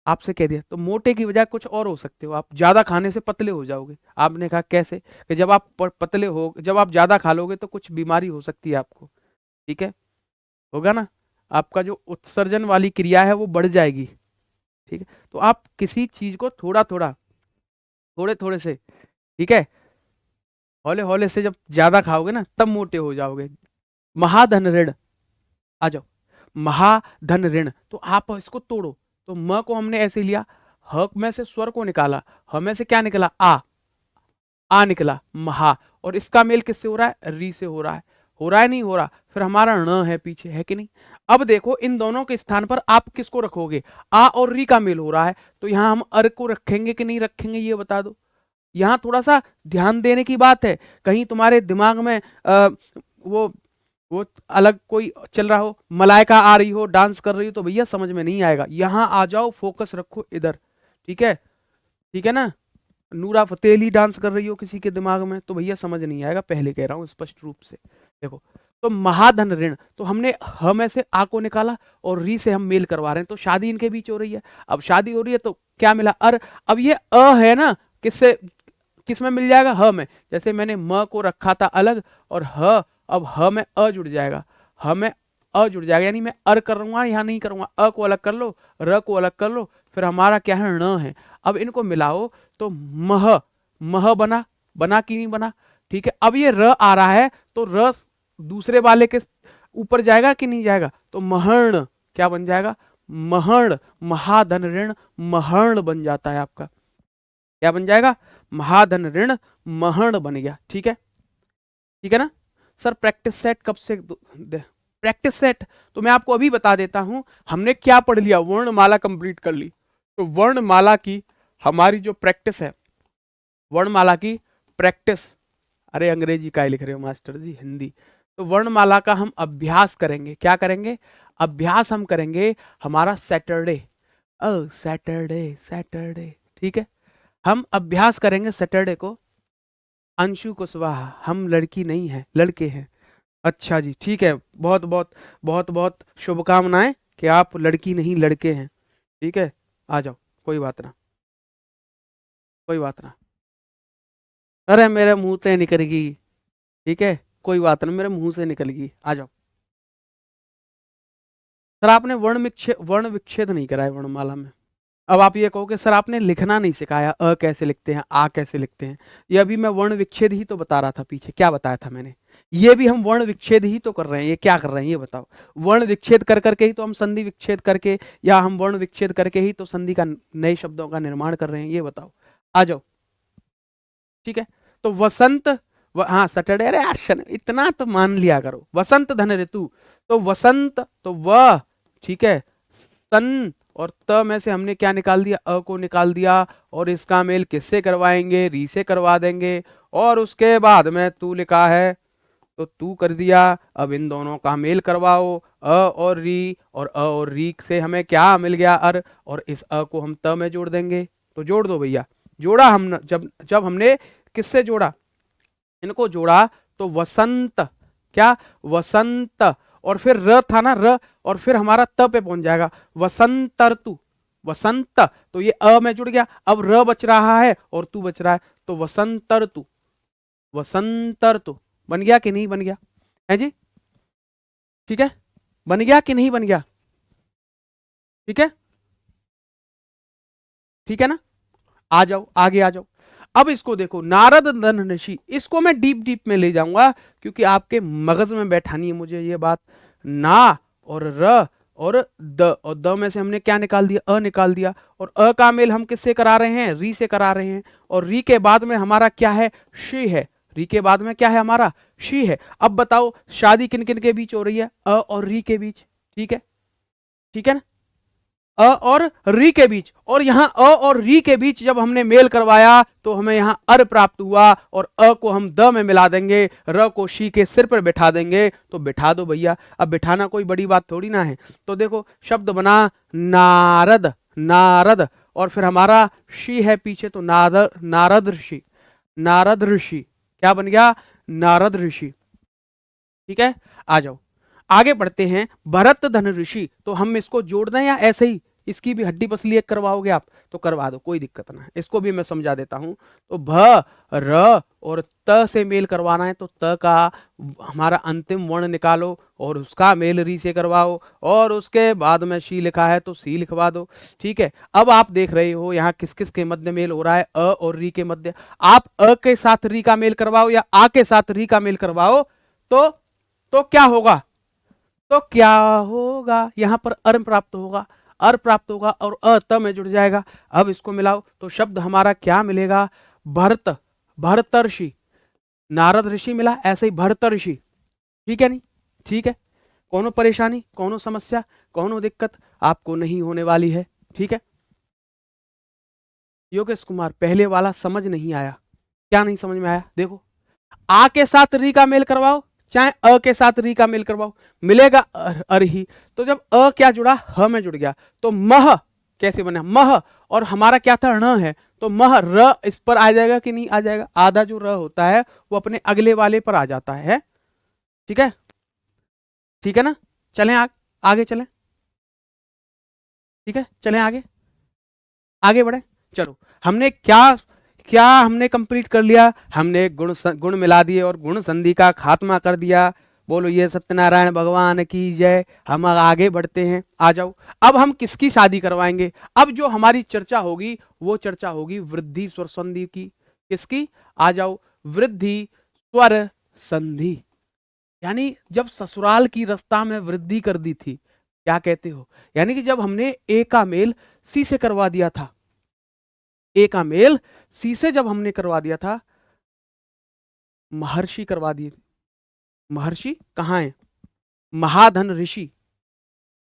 आपसे कह दिया तो मोटे की बजाय कुछ और हो सकते हो, आप ज्यादा खाने से पतले हो जाओगे। आपने कहा कैसे? कि जब आप पतले हो, जब आप ज्यादा खा लोगे तो कुछ बीमारी हो सकती है आपको। ठीक है, होगा ना? आपका जो उत्सर्जन वाली क्रिया है वो बढ़ जाएगी। ठीक है, तो आप किसी चीज को थोड़ा थोड़ा, थोड़े थोड़े से, ठीक है, हौले हौले से जब ज्यादा खाओगे ना तब मोटे हो जाओगे। महाधन ऋण, आ जाओ। महाधन ऋण, तो आप इसको तोड़ो। तो म को हमने ऐसे लिया, ह में से स्वर को निकाला, ह में से क्या निकला? आ निकला, महा। और इसका मेल किससे हो रहा है? री से हो रहा है। हो रहा है नहीं हो रहा? फिर हमारा ण है पीछे, है कि नहीं? अब देखो इन दोनों के स्थान पर आप किसको रखोगे? आ और री का मेल हो रहा है, तो यहां हम अर को रखेंगे कि नहीं रखेंगे, ये बता दो। यहाँ थोड़ा सा ध्यान देने की बात है। कहीं तुम्हारे दिमाग में वो वो अलग कोई चल रहा हो, मलाइका आ रही हो, डांस कर रही हो, तो भैया समझ में नहीं आएगा। यहाँ आ जाओ, फोकस रखो इधर। ठीक है? ठीक है ना? नूरा फतेही डांस कर रही हो किसी के दिमाग में, तो भैया समझ नहीं आएगा, पहले कह रहा हूं स्पष्ट रूप से। देखो, तो महाधन ऋण, तो हमने ह में से आ को निकाला और री से हम मेल करवा रहे हैं, तो शादी इनके बीच हो रही है। अब शादी हो रही है तो क्या मिला? अर। अब ये अ है ना, किससे, किस में मिल जाएगा? ह में। जैसे मैंने म को रखा था अलग और ह, अब ह में अ जुड़ जाएगा, ह में अ जुड़ जाएगा, यानी मैं अर करूंगा, यहां नहीं करूंगा। अ को अलग कर लो, र को अलग कर लो, फिर हमारा क्या है? ण है। अब इनको मिलाओ तो मह, मह बना, बना कि नहीं बना? ठीक है, अब ये र आ रहा है तो र दूसरे वाले के ऊपर जाएगा कि नहीं जाएगा? तो महर्ण क्या बन जाएगा? महर्ण, महाधन ऋण महर्ण बन जाता है आपका। क्या बन जाएगा? महाधन ऋण महर्ण बन गया। ठीक है? ठीक है ना? सर प्रैक्टिस सेट कब से प्रैक्टिस सेट तो मैं आपको अभी बता देता हूं। हमने क्या पढ़ लिया? वर्णमाला कंप्लीट कर ली। तो वर्णमाला की हमारी जो प्रैक्टिस है, वर्णमाला की प्रैक्टिस, अरे अंग्रेजी काय लिख रहे हो मास्टर जी, हिंदी। तो वर्णमाला का हम अभ्यास करेंगे। क्या करेंगे? अभ्यास हम करेंगे हमारा सैटरडे। सैटरडे सैटरडे, ठीक है। हम अभ्यास करेंगे सैटरडे को। अंशु कुशवाहा, हम लड़की नहीं है, लड़के हैं। अच्छा जी, ठीक है। बहुत बहुत बहुत बहुत शुभकामनाएं कि आप लड़की नहीं लड़के हैं। ठीक है, आ जाओ, कोई बात ना, कोई बात ना। अरे मेरे मुंह से निकलेगी। ठीक है, कोई बात ना, मेरे मुंह से निकलेगी, आ जाओ। सर आपने वर्ण विच्छेद नहीं कराया वर्णमाला में। अब आप ये कहो कि सर आपने लिखना नहीं सिखाया, अ कैसे लिखते हैं, आ कैसे लिखते हैं। ये अभी मैं वर्ण विच्छेद ही तो बता रहा था, पीछे क्या बताया था मैंने। ये भी हम वर्ण विच्छेद ही तो कर रहे हैं। ये क्या कर रहे हैं ये बताओ। वर्ण विच्छेद कर करके ही तो हम संधि विच्छेद करके, या हम वर्ण विच्छेद करके ही तो संधि का, नए शब्दों का निर्माण कर रहे हैं। ये बताओ, आ जाओ। ठीक है, तो वसंत, हाँ सैटरडे, अरे यार इतना तो मान लिया करो। वसंत धन ऋतु, तो वसंत तो वह, ठीक है। सन और त में से हमने क्या निकाल दिया? अ को निकाल दिया। और इसका मेल किससे करवाएंगे? री से करवा देंगे। और उसके बाद में तू लिखा है तो तू कर दिया। अब इन दोनों का मेल करवाओ, अ और री, और अ और री से हमें क्या मिल गया? अर। और इस अ को हम त में जोड़ देंगे। तो जोड़ दो भैया। जोड़ा हम, जब जब हमने किससे जोड़ा? इनको जोड़ा तो वसंत, क्या? वसंत। और फिर र था ना, र, और फिर हमारा त पे पहुंच जाएगा, वसंतर्तु। वसंत, तो ये अ में जुड़ गया। अब र बच रहा है और तू बच रहा है, तो वसंतर्तु। वसंतर्तु बन गया कि नहीं बन गया? है जी? ठीक है, बन गया कि नहीं बन गया? ठीक है, ठीक है ना? आ जाओ, आगे आ जाओ। अब इसको देखो, नारद धन ऋषि, इसको मैं डीप डीप में ले जाऊंगा क्योंकि आपके मगज में बैठानी है मुझे ये बात। ना और र और द, और द में से हमने क्या निकाल दिया? अ निकाल दिया। और अ का मेल हम किससे करा रहे हैं? री से करा रहे हैं। और री के बाद में हमारा क्या है? शी है। री के बाद में क्या है हमारा? शी है। अब बताओ शादी किन किन के बीच हो रही है? अ और री के बीच। ठीक है, ठीक है ना? अ और री के बीच। और यहां अ और री के बीच जब हमने मेल करवाया तो हमें यहां अर प्राप्त हुआ। और अ को हम द में मिला देंगे, र को शी के सिर पर बैठा देंगे। तो बैठा दो भैया। अब बैठाना कोई बड़ी बात थोड़ी ना है। तो देखो शब्द बना नारद, नारद। और फिर हमारा शी है पीछे, तो नारद, नारद ऋषि। नारद ऋषि क्या बन गया? नारद ऋषि। ठीक है, आ जाओ, आगे बढ़ते हैं। भरत धन ऋषि, तो हम इसको जोड़ दें या ऐसे ही इसकी भी हड्डी पसली एक करवाओगे आप? तो करवा दो, कोई दिक्कत ना है। इसको भी मैं समझा देता हूं। तो भ, र और त से मेल करवाना है, तो त का हमारा अंतिम वर्ण निकालो और उसका मेल री से करवाओ। और उसके बाद में शी लिखा है तो सी लिखवा दो। ठीक है, अब आप देख रहे हो यहाँ किस किस के मध्य मेल हो रहा है? अ और री के मध्य। आप अ के साथ री का मेल करवाओ या आ के साथ री का मेल करवाओ, तो क्या होगा? तो क्या होगा? यहां पर अर्म प्राप्त होगा, अर प्राप्त होगा और अ त में जुड़ जाएगा। अब इसको मिलाओ तो शब्द हमारा क्या मिलेगा? भरत, भरत ऋषि। नारद ऋषि मिला, ऐसे ही भरत ऋषि। ठीक है नहीं? ठीक है, कोनो परेशानी, कोनो समस्या, कोनो दिक्कत आपको नहीं होने वाली है। ठीक है, योगेश कुमार पहले वाला समझ नहीं आया। क्या नहीं समझ में आया? देखो, आ के साथ री का मेल करवाओ, चाहे अ के साथ री का मेल करवाओ, मिलेगा अर ही। तो जब अ क्या जुड़ा? ह में जुड़ गया। तो मह कैसे बना? मह, और हमारा क्या था? ण है, तो मह, र इस पर आ जाएगा कि नहीं आ जाएगा? आधा जो र होता है वो अपने अगले वाले पर आ जाता है। ठीक है, ठीक है ना? चलें आगे चलें। ठीक है, चलें आगे, आगे बढ़े। चलो, हमने क्या क्या हमने कंप्लीट कर लिया? हमने गुण मिला दिए और गुण संधि का खात्मा कर दिया। बोलो ये सत्यनारायण भगवान की जय। हम आगे बढ़ते हैं, आ जाओ। अब हम किसकी शादी करवाएंगे? अब जो हमारी चर्चा होगी वो चर्चा होगी वृद्धि स्वर संधि की। किसकी? आ जाओ, वृद्धि स्वर संधि। यानी जब ससुराल की रस्ता में वृद्धि कर दी थी, क्या कहते हो? यानी कि जब हमने ए का मेल सी से करवा दिया था, ए का मेल सी से जब हमने करवा दिया था, महर्षि करवा दिए। महर्षि कहाँ है? महाधन ऋषि,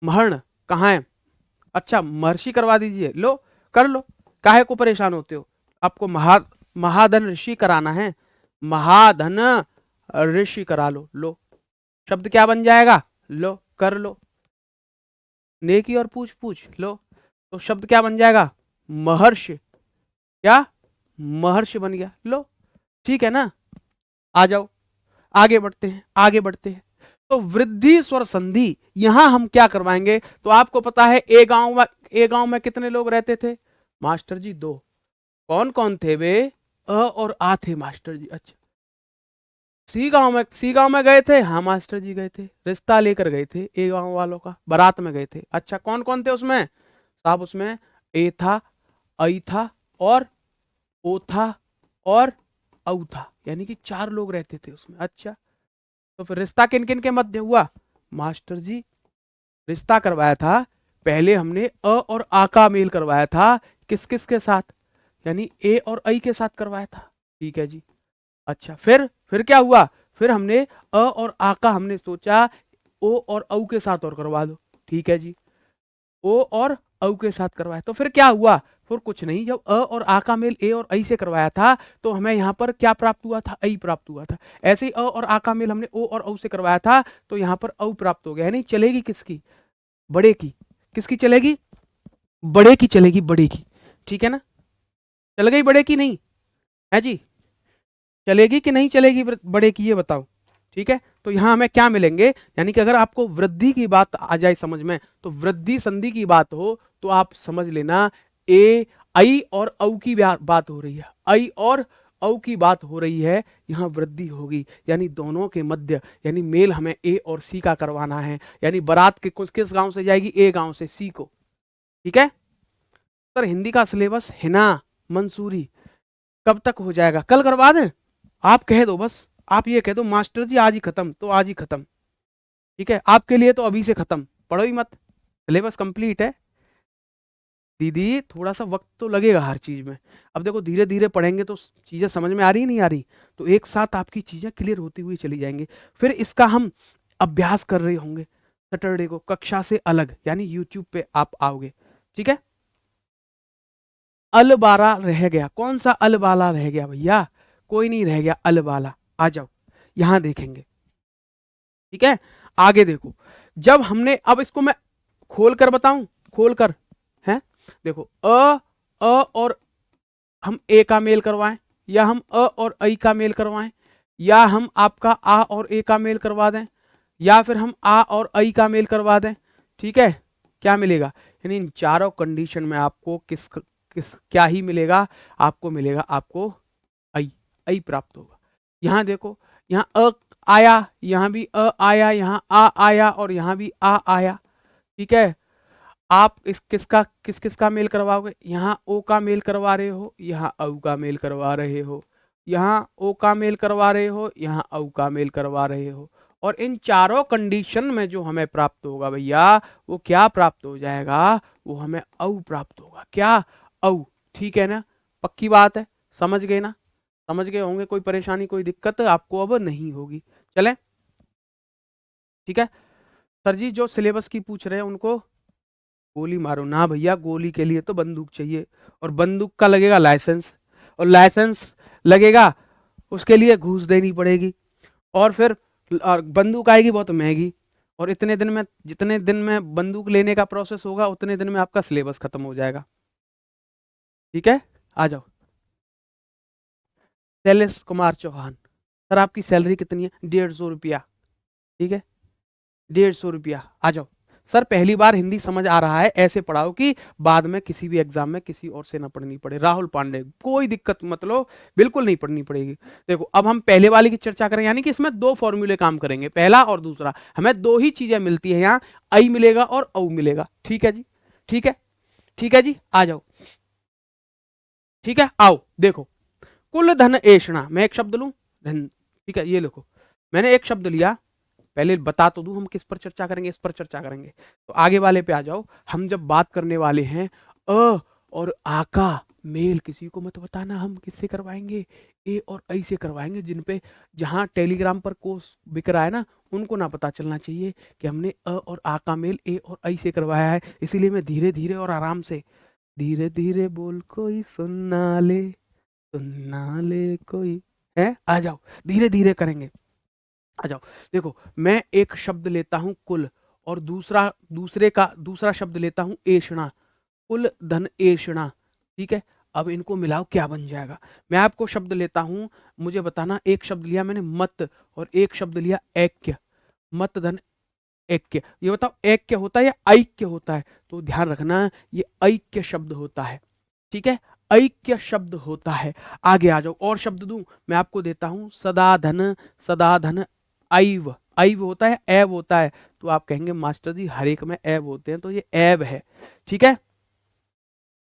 महर्ण कहाँ है? अच्छा, महर्षि करवा दीजिए, लो कर लो, काहे को परेशान होते हो? आपको महाधन ऋषि कराना है, महाधन ऋषि करा लो, लो शब्द क्या बन जाएगा? लो कर लो, नेकी और पूछ पूछ लो, तो शब्द क्या बन जाएगा? महर्षि। क्या? महर्षि बन गया। लो ठीक है ना। आ जाओ आगे बढ़ते हैं, आगे बढ़ते हैं। तो वृद्धि स्वर संधि यहां हम क्या करवाएंगे? तो आपको पता है ए गांव में कितने लोग रहते थे मास्टर जी? दो। कौन कौन थे वे? अ और आ थे मास्टर जी। अच्छा, सी गांव में गए थे? हाँ मास्टर जी गए थे, रिश्ता लेकर गए थे ए गांव वालों का, बारात में गए थे। अच्छा कौन कौन थे उसमें साहब? उसमें ए था, आई था, और ओ था, और औ था, यानी कि चार लोग रहते थे उसमें। अच्छा, तो फिर रिश्ता किन किन के मध्य हुआ मास्टर जी? रिश्ता करवाया था पहले हमने अ और आ का मेल करवाया था, किस किस के साथ? यानी ए और आई के साथ करवाया था। ठीक है जी। अच्छा फिर क्या हुआ? फिर हमने अ और आ का हमने सोचा ओ और औ के साथ और करवा दो। ठीक है जी, ओ और औ के साथ करवाया, तो फिर क्या हुआ? फिर कुछ नहीं, जब अ और आ का मेल ए और ऐ से करवाया था तो हमें यहाँ पर क्या प्राप्त हुआ था? ऐ प्राप्त हुआ था। ऐसे ही अ और आ का मेल हमने ओ और औ से करवाया था तो यहाँ पर औ प्राप्त हो गया। यानी चलेगी किसकी? बड़े की। किसकी चलेगी? बड़े की चलेगी, बड़े की। ठीक है ना, चल गई बड़े की? नहीं है जी, चलेगी कि नहीं चलेगी बड़े की, ये बताओ। ठीक है, तो यहां हमें क्या मिलेंगे? यानी कि अगर आपको वृद्धि की बात आ जाए समझ में, तो वृद्धि संधि की बात हो तो आप समझ लेना ए आई और औ की बात हो रही है, आई और औ की बात हो रही है, यहां वृद्धि होगी। यानी दोनों के मध्य, यानी मेल हमें ए और सी का करवाना है। यानी बारात के किस गांव से जाएगी? ए गांव से सी को। ठीक है सर, हिंदी का सिलेबस हिना मंसूरी कब तक हो जाएगा? कल करवा दें? आप कह दो बस, आप ये कह दो मास्टर जी आज ही खत्म, तो आज ही खत्म। ठीक है, आपके लिए तो अभी से खत्म, पढ़ो ही मत, सिलेबस कंप्लीट है। दीदी थोड़ा सा वक्त तो लगेगा हर चीज में। अब देखो धीरे धीरे पढ़ेंगे तो चीजें समझ में आ रही नहीं आ रही, तो एक साथ आपकी चीजें क्लियर होती हुई चली जाएंगी। फिर इसका हम अभ्यास कर रहे होंगे सैटरडे को कक्षा से अलग, यानी यूट्यूब पे आप आओगे। ठीक है, अलबाला रह गया, कौन सा अलबाला रह गया भैया? कोई नहीं रह गया अलबाला। आ जाओ यहां देखेंगे। ठीक है, आगे देखो, जब हमने, अब इसको मैं खोल कर बताऊं, खोल कर है, देखो अ और हम ए का मेल करवाएं, या हम अ और ऐ का मेल करवाएं, या हम आपका आ और ए का मेल करवा दें, या फिर हम आ और ऐ का मेल करवा दें। ठीक है, क्या मिलेगा? यानी इन चारों कंडीशन में आपको किस किस क्या ही मिलेगा? आपको मिलेगा, आपको ऐ, ऐ प्राप्त होगा। यहां देखो, यहाँ अ आया, यहां भी अ आया, यहाँ आ आया, और यहाँ भी आ आया। ठीक है, आप इस किस किस का मेल करवाओगे? यहाँ ओ का मेल करवा रहे हो, यहाँ औ का मेल करवा रहे हो, यहाँ ओ का मेल करवा रहे हो, यहाँ औ का मेल करवा रहे हो। और इन चारों कंडीशन में जो हमें प्राप्त होगा भैया, वो क्या प्राप्त हो जाएगा? वो हमें औ प्राप्त होगा। क्या? औ। ठीक है ना, पक्की बात है, समझ गए ना? समझ गए होंगे, कोई परेशानी कोई दिक्कत आपको अब नहीं होगी। चलें, ठीक है सर जी, जो सिलेबस की पूछ रहे हैं उनको गोली मारो ना भैया, गोली के लिए तो बंदूक चाहिए, और बंदूक का लगेगा लाइसेंस, और लाइसेंस लगेगा उसके लिए घूस देनी पड़ेगी, और फिर बंदूक आएगी बहुत महंगी, और इतने दिन में, जितने दिन में बंदूक लेने का प्रोसेस होगा उतने दिन में आपका सिलेबस खत्म हो जाएगा। ठीक है, आ जाओ। शैलेश कुमार चौहान सर, आपकी सैलरी कितनी है? 150 रुपया। ठीक है, 150 रुपया। आ जाओ सर, पहली बार हिंदी समझ आ रहा है, ऐसे पढ़ाओ कि बाद में किसी भी एग्जाम में किसी और से ना पढ़नी पड़े। राहुल पांडे, कोई दिक्कत मत लो, बिल्कुल नहीं पढ़नी पड़ेगी। देखो अब हम पहले वाले की चर्चा करें, यानी कि इसमें दो फॉर्मूले काम करेंगे, पहला और दूसरा। हमें दो ही चीजें मिलती है यहाँ, आई मिलेगा और औ मिलेगा। ठीक है जी, ठीक है, ठीक है जी, आ जाओ। ठीक है, आओ देखो, कुल धन एषणा, मैं एक शब्द लूं, धन। ठीक है, ये लिखो, मैंने एक शब्द लिया, पहले बता तो दूं हम किस पर चर्चा करेंगे, इस पर चर्चा करेंगे। तो आगे वाले पे आ जाओ, हम जब बात करने वाले हैं अ और आ का मेल, किसी को मत बताना, हम किससे करवाएंगे? ए और ऐ से करवाएंगे। जिन पे, जहां टेलीग्राम पर कोर्स बिक रहा है ना, उनको ना पता चलना चाहिए कि हमने अ और आ का मेल ए और ऐ से करवाया है। इसीलिए मैं धीरे धीरे और आराम से, धीरे धीरे बोल कोई सुनना ले कोई है, आ जाओ धीरे धीरे करेंगे। आ जाओ, देखो मैं एक शब्द लेता हूं कुल, और दूसरा शब्द लेता हूं एषणा। कुल धन एषणा, ठीक है। अब इनको मिलाओ, क्या बन जाएगा? मैं आपको शब्द लेता हूं, मुझे बताना। एक शब्द लिया मैंने मत, और एक शब्द लिया ऐक्य। मत धन ऐक्य, ये बताओ ऐक्य होता है या ऐक्य होता है? तो ध्यान रखना, ये ऐक्य शब्द होता है, ठीक है। ऐक्य शब्द होता है। आगे आ जाओ, और शब्द दूं मैं आपको, देता हूं सदा धन ऐव। ऐव होता है, ऐब होता है? तो आप कहेंगे मास्टर जी हर एक में ऐब होते हैं, तो ये ऐब है, ठीक है।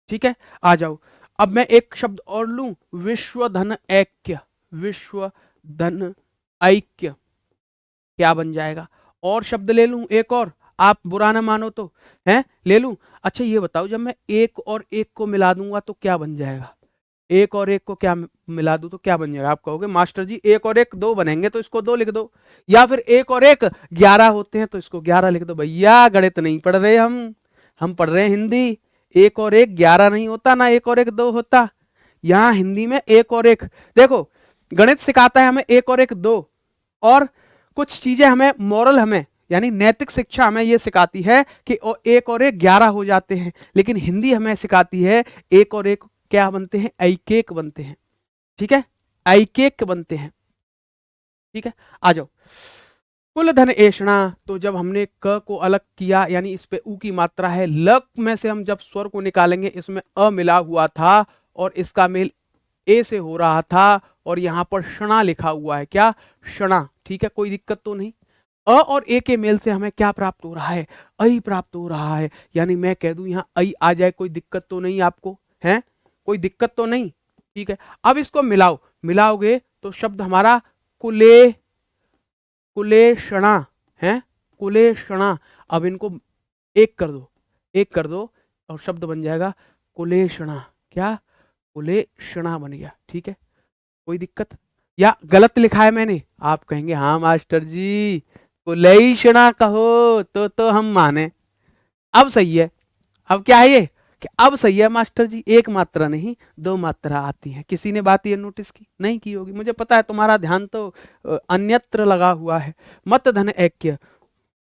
ठीक है, आ जाओ। अब मैं एक शब्द और लूं, विश्व धन ऐक्य। विश्व धन ऐक्य, क्या बन जाएगा? और शब्द ले लूं एक और, आप बुरा ना मानो तो, हैं ले लूं? अच्छा ये बताओ, जब मैं एक और एक को मिला दूंगा तो क्या बन जाएगा? एक और एक को क्या मिला दूं तो क्या बन जाएगा? आप कहोगे मास्टर जी एक और एक दो बनेंगे, तो इसको दो लिख दो। या फिर एक और एक 11 होते हैं, तो इसको 11 लिख दो। भैया गणित नहीं पढ़ रहे हम पढ़ रहे हैं हिंदी। एक और एक 11 नहीं होता, ना एक और एक दो होता। यहाँ हिंदी में एक और एक, देखो गणित सिखाता है हमें एक और एक दो, और कुछ चीजें हमें मॉरल, हमें यानी नैतिक शिक्षा हमें यह सिखाती है कि एक और एक 11 हो जाते हैं। लेकिन हिंदी हमें सिखाती है एक और एक क्या बनते हैं? ऐकेक बनते हैं, ठीक है। ऐकेक बनते हैं, ठीक है। आ जाओ, कुल धन एषणा। तो जब हमने क को अलग किया, यानी इस पे ऊ की मात्रा है, ल में से हम जब स्वर को निकालेंगे, इसमें अ मिला हुआ था और इसका मेल ए से हो रहा था, और यहां पर क्षणा लिखा हुआ है। क्या? क्षणा, ठीक है, कोई दिक्कत तो नहीं। अ और ए के मेल से हमें क्या प्राप्त हो रहा है? ऐ प्राप्त हो रहा है। यानी मैं कह दूं यहां ऐ आ जाए, कोई दिक्कत तो नहीं आपको, है कोई दिक्कत तो नहीं, ठीक है। अब इसको मिलाओ, मिलाओगे तो शब्द हमारा कुले, कुलेषणा है, कुलेषणा। अब इनको एक कर दो, एक कर दो, और शब्द बन जाएगा कुलेषणा। क्या? कुलेषणा बन गया, ठीक है। कोई दिक्कत? या गलत लिखा है मैंने? आप कहेंगे हाँ मास्टर जी कुलेषणा कहो तो हम माने। अब सही है। अब क्या है ये कि अब सही है मास्टर जी, एक मात्रा नहीं दो मात्रा आती है। किसी ने बात ये नोटिस की नहीं की होगी, मुझे पता है तुम्हारा ध्यान तो अन्यत्र लगा हुआ है। मत धन ऐक्य,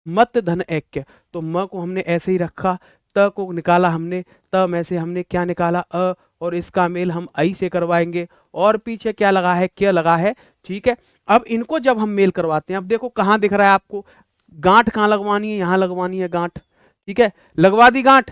मत धन ऐक्य। तो म को हमने ऐसे ही रखा, त को निकाला हमने, त में से हमने क्या निकाला? अ, और इसका मेल हम ऐ से करवाएंगे, और पीछे क्या लगा है? क्या लगा है, ठीक है। अब इनको जब हम मेल करवाते हैं, अब देखो कहाँ दिख रहा है आपको? गांठ कहाँ लगवानी है? यहाँ लगवानी है गांठ, ठीक है। लगवा दी गांठ।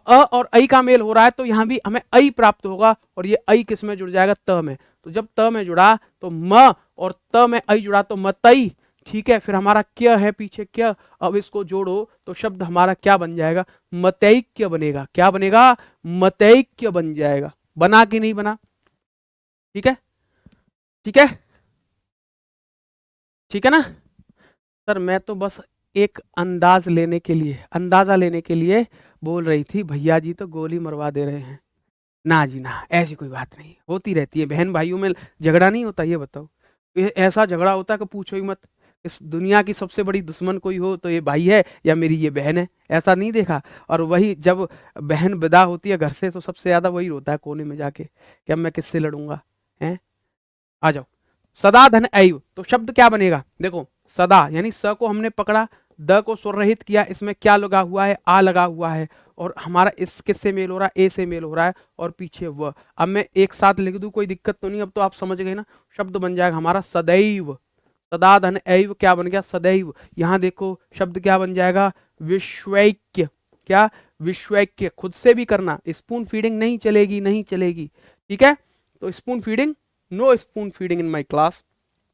और ऐ का मेल हो रहा है, तो यहाँ भी हमें ऐ प्राप्त होगा, और ये ऐ किस में जुड़ जाएगा? त में। तो जब त में जुड़ा तो म, और त में ऐ जुड़ा तो मतई, ठीक है। फिर हमारा क्या है पीछे? क्या? अब इसको जोड़ो तो शब्द हमारा क्या बन जाएगा? मतैक्य बनेगा। क्या बनेगा? मतैक्य बन जाएगा। बना कि नहीं बना? ठीक है, ठीक है, ठीक है ना सर? मैं तो बस एक अंदाजा लेने के लिए बोल रही थी। भैया जी तो गोली मरवा दे रहे हैं। ना जी ना, ऐसी कोई बात नहीं, होती रहती है बहन भाइयों में। झगड़ा नहीं होता, ये बताओ? ये ऐसा झगड़ा होता है कि पूछो ही मत। इस दुनिया की सबसे बड़ी दुश्मन कोई हो तो ये भाई है, या मेरी ये बहन है। ऐसा नहीं देखा? और वही जब बहन विदा होती है घर से, तो सबसे ज्यादा वही रोता है कोने में जाके कि अब मैं किससे लड़ूंगा, हैं? आ जाओ, सदा धन ऐव। तो शब्द क्या बनेगा? देखो सदा, यानी स को हमने पकड़ा, द को स्वर रहित किया, इसमें क्या लगा हुआ है? आ लगा हुआ है, और हमारा इस किससे मेल हो रहा है? ए से मेल हो रहा है, और पीछे व। अब मैं एक साथ लिख दूं, कोई दिक्कत तो नहीं? अब तो आप समझ गए ना? शब्द बन जाएगा हमारा सदैव। सदा धन ऐव क्या बन गया? सदैव। यहां देखो शब्द क्या बन जाएगा? विश्वैक्य। क्या? विश्वैक्य। खुद से भी करना, स्पून फीडिंग नहीं चलेगी, नहीं चलेगी, ठीक है। तो spoon feeding, no spoon feeding in my class,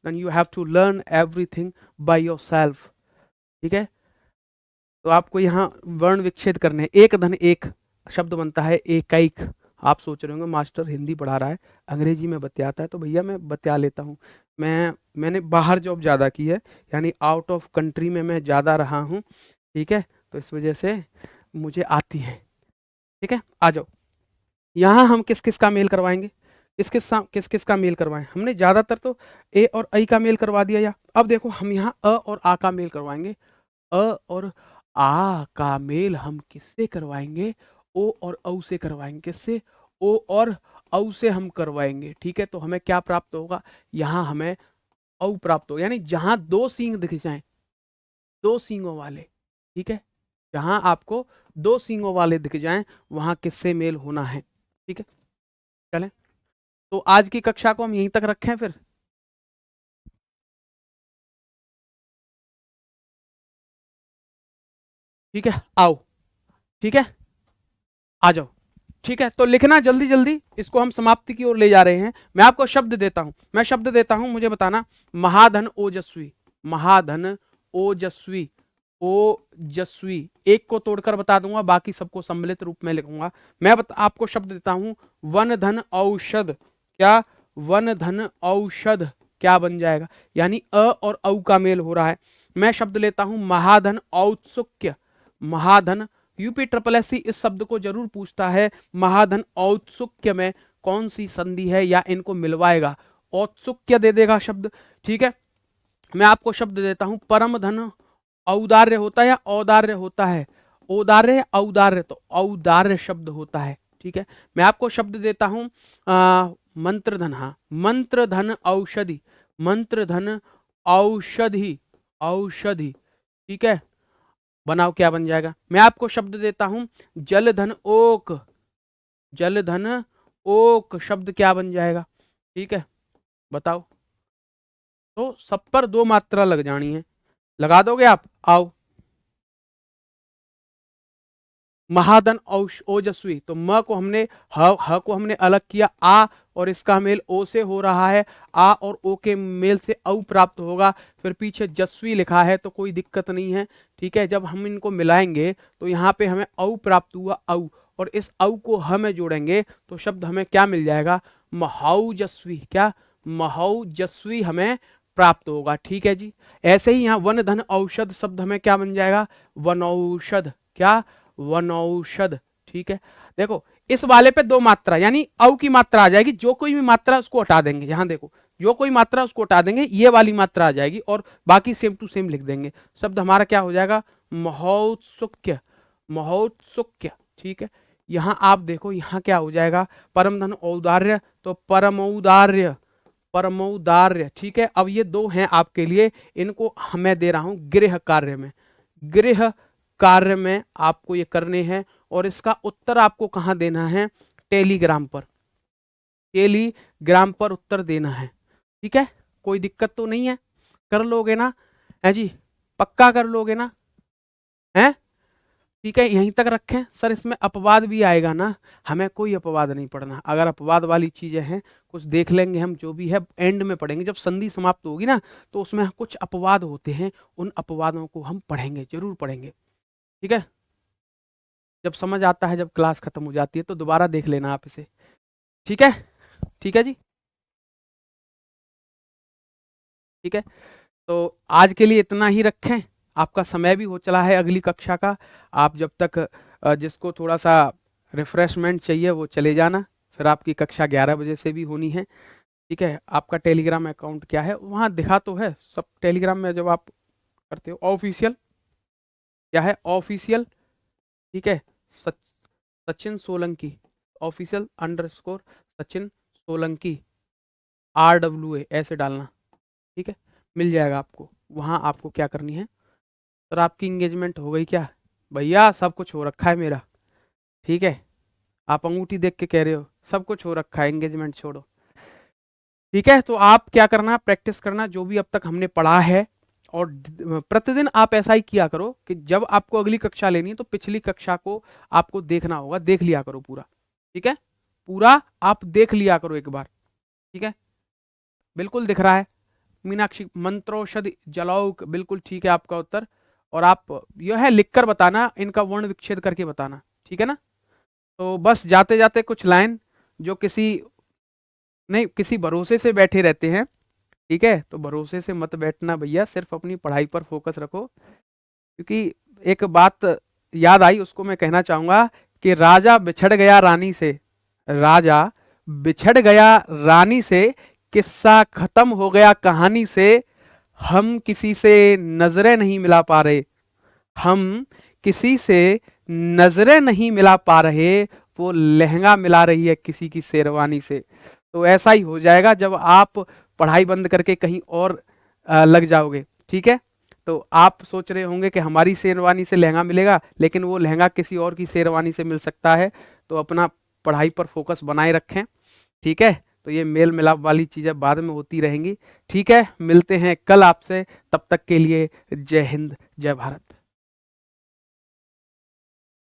then you have to learn everything by yourself, ठीक है। तो आपको यहाँ वर्ण विच्छेद करने हैं। एक धन एक शब्द बनता है एकैक। आप सोच रहे होंगे मास्टर हिंदी पढ़ा रहा है, अंग्रेजी में बतियाता है। तो भैया मैं बतिया लेता हूँ। मैंने बाहर जॉब ज़्यादा की है, यानी आउट ऑफ कंट्री में मैं ज़्यादा रहा हूँ, ठीक है। तो इस वजह से मुझे आती है, ठीक है। आ जाओ, यहाँ हम किस किस का मेल करवाएंगे? किस किस का मेल करवाएं? हमने ज्यादातर तो ए और ऐ का मेल करवा दिया। या अब देखो हम यहाँ अ और आ का मेल करवाएंगे। अ और आ का मेल हम किससे करवाएंगे? ओ और औ से करवाएंगे। किससे? ओ और औ से हम करवाएंगे, ठीक है। तो हमें क्या प्राप्त होगा? यहाँ हमें औ प्राप्त हो, यानी जहां दो सींग दिख जाएं, दो सींगों वाले, ठीक है, जहां आपको दो सींगों वाले दिख जाएं वहां किससे मेल होना है, ठीक है। चलें, तो आज की कक्षा को हम यहीं तक रखें फिर। ठीक है, आओ, ठीक है, आ जाओ, ठीक है। तो लिखना जल्दी जल्दी, इसको हम समाप्ति की ओर ले जा रहे हैं। मैं आपको शब्द देता हूं, मैं शब्द देता हूं, मुझे बताना। महाधन ओजस्वी, महाधन ओजस्वी, ओजस्वी, एक को तोड़कर बता दूंगा, बाकी सबको सम्मिलित रूप में लिखूंगा। मैं आपको शब्द देता हूं, वन धन औषध, क्या वन धन औषध, क्या बन जाएगा, यानी अ और औ का मेल हो रहा है। मैं शब्द लेता हूं महाधन औत्सुक्य, महाधन, यूपी ट्रिपल एससी इस शब्द को जरूर पूछता है, महाधन औत्सुक्य में कौन सी संधि है या इनको मिलवाएगा, औत्सुक्य दे देगा शब्द, ठीक है। मैं आपको शब्द देता हूं, परम धन औदार्य होता है या औदार्य होता है, औदार्य या औदार्य, तो औदार्य शब्द होता है, ठीक है। मैं आपको शब्द देता हूं मंत्र धन, हाँ मंत्र धन औषधि, मंत्र धन औषधि, औषधि, ठीक है, बनाओ क्या बन जाएगा। मैं आपको शब्द देता हूं जल धन ओक, जल धन ओक, शब्द क्या बन जाएगा, ठीक है, बताओ। तो सब पर दो मात्रा लग जानी है, लगा दोगे आप, आओ। महाधन ओजस्वी, तो म को हमने ह को हमने अलग किया, आ और इसका मेल ओ से हो रहा है, आ और ओ के मेल से औ प्राप्त होगा, फिर पीछे जस्वी लिखा है तो कोई दिक्कत नहीं है, ठीक है। जब हम इनको मिलाएंगे तो यहाँ पे हमें औ प्राप्त हुआ, औ, और इस औ को ह में जोड़ेंगे तो शब्द हमें क्या मिल जाएगा, महौजस्वी, क्या महौजस्वी हमें प्राप्त होगा, ठीक है जी। ऐसे ही यहाँ वन धन औषध शब्द हमें क्या बन जाएगा, वनौषध, क्या वनौषध, ठीक है। देखो इस वाले पे दो मात्रा, यानी औ की मात्रा आ जाएगी, जो कोई भी मात्रा उसको हटा देंगे, यहां देखो जो कोई मात्रा उसको हटा देंगे, ये वाली मात्रा आ जाएगी और बाकी सेम टू सेम लिख देंगे। शब्द हमारा क्या हो जाएगा, महोत्सुक्य, महोत्सुक्य, ठीक है। यहां आप देखो यहां क्या हो जाएगा, परम धन औदार्य, तो परमौदार्य, परमौदार्य, ठीक है। अब ये दो हैं आपके लिए, इनको मैं दे रहा हूं गृह कार्य में, गृह कार्य में आपको ये करने हैं, और इसका उत्तर आपको कहां देना है, टेलीग्राम पर, टेलीग्राम पर उत्तर देना है, ठीक है। कोई दिक्कत तो नहीं है, कर लोगे ना, है जी, पक्का कर लोगे ना, है, ठीक है। यहीं तक रखें सर, इसमें अपवाद भी आएगा ना, हमें कोई अपवाद नहीं पढ़ना, अगर अपवाद वाली चीजें हैं कुछ देख लेंगे हम, जो भी है एंड में पढ़ेंगे, जब संधि समाप्त होगी ना तो उसमें कुछ अपवाद होते हैं, उन अपवादों को हम पढ़ेंगे, जरूर पढ़ेंगे, ठीक है। जब समझ आता है, जब क्लास खत्म हो जाती है तो दोबारा देख लेना आप इसे, ठीक है, ठीक है जी, ठीक है। तो आज के लिए इतना ही रखें, आपका समय भी हो चला है अगली कक्षा का, आप जब तक जिसको थोड़ा सा रिफ्रेशमेंट चाहिए वो चले जाना, फिर आपकी कक्षा 11 बजे से भी होनी है, ठीक है। आपका टेलीग्राम अकाउंट क्या है, वहाँ दिखा तो है सब, टेलीग्राम में जब आप करते हो ऑफिशियल, क्या है ऑफिशियल, ठीक है, Sachin Solanki, official underscore Sachin Solanki, RWA ऐसे डालना, ठीक है, मिल जाएगा आपको। वहाँ आपको क्या करनी है, सर आपकी इंगेजमेंट हो गई क्या, भैया सब कुछ हो रखा है मेरा, ठीक है, आप अंगूठी देख के कह रहे हो, सब कुछ हो रखा है, एंगेजमेंट छोड़ो, ठीक है। तो आप क्या करना, प्रैक्टिस करना जो भी अब तक हमने पढ़ा है, और प्रतिदिन आप ऐसा ही किया करो कि जब आपको अगली कक्षा लेनी है तो पिछली कक्षा को आपको देखना होगा, देख लिया करो पूरा, ठीक है, पूरा आप देख लिया करो एक बार, ठीक है। बिल्कुल दिख रहा है, मीनाक्षी मंत्रोषधि जलौक, बिल्कुल ठीक है आपका उत्तर, और आप यह है लिखकर बताना, इनका वर्ण विच्छेद करके बताना, ठीक है ना। तो बस जाते जाते कुछ लाइन, जो किसी नहीं किसी भरोसे से बैठे रहते हैं, ठीक है, तो भरोसे से मत बैठना भैया, सिर्फ अपनी पढ़ाई पर फोकस रखो, क्योंकि एक बात याद आई, उसको मैं कहना चाहूंगा कि राजा बिछड़ गया रानी से, राजा बिछड़ गया रानी से, किस्सा खत्म हो गया कहानी से, हम किसी से नजरें नहीं मिला पा रहे, हम किसी से नजरें नहीं मिला पा रहे, वो लहंगा मिला रही है किसी की शेरवानी से। तो ऐसा ही हो जाएगा, जब आप पढ़ाई बंद करके कहीं और लग जाओगे, ठीक है। तो आप सोच रहे होंगे कि हमारी शेरवानी से लहंगा मिलेगा, लेकिन वो लहंगा किसी और की शेरवानी से मिल सकता है। तो अपना पढ़ाई पर फोकस बनाए रखें, ठीक है। तो ये मेल मिलाप वाली चीज़ें बाद में होती रहेंगी, ठीक है। मिलते हैं कल आपसे, तब तक के लिए जय हिंद, जय भारत।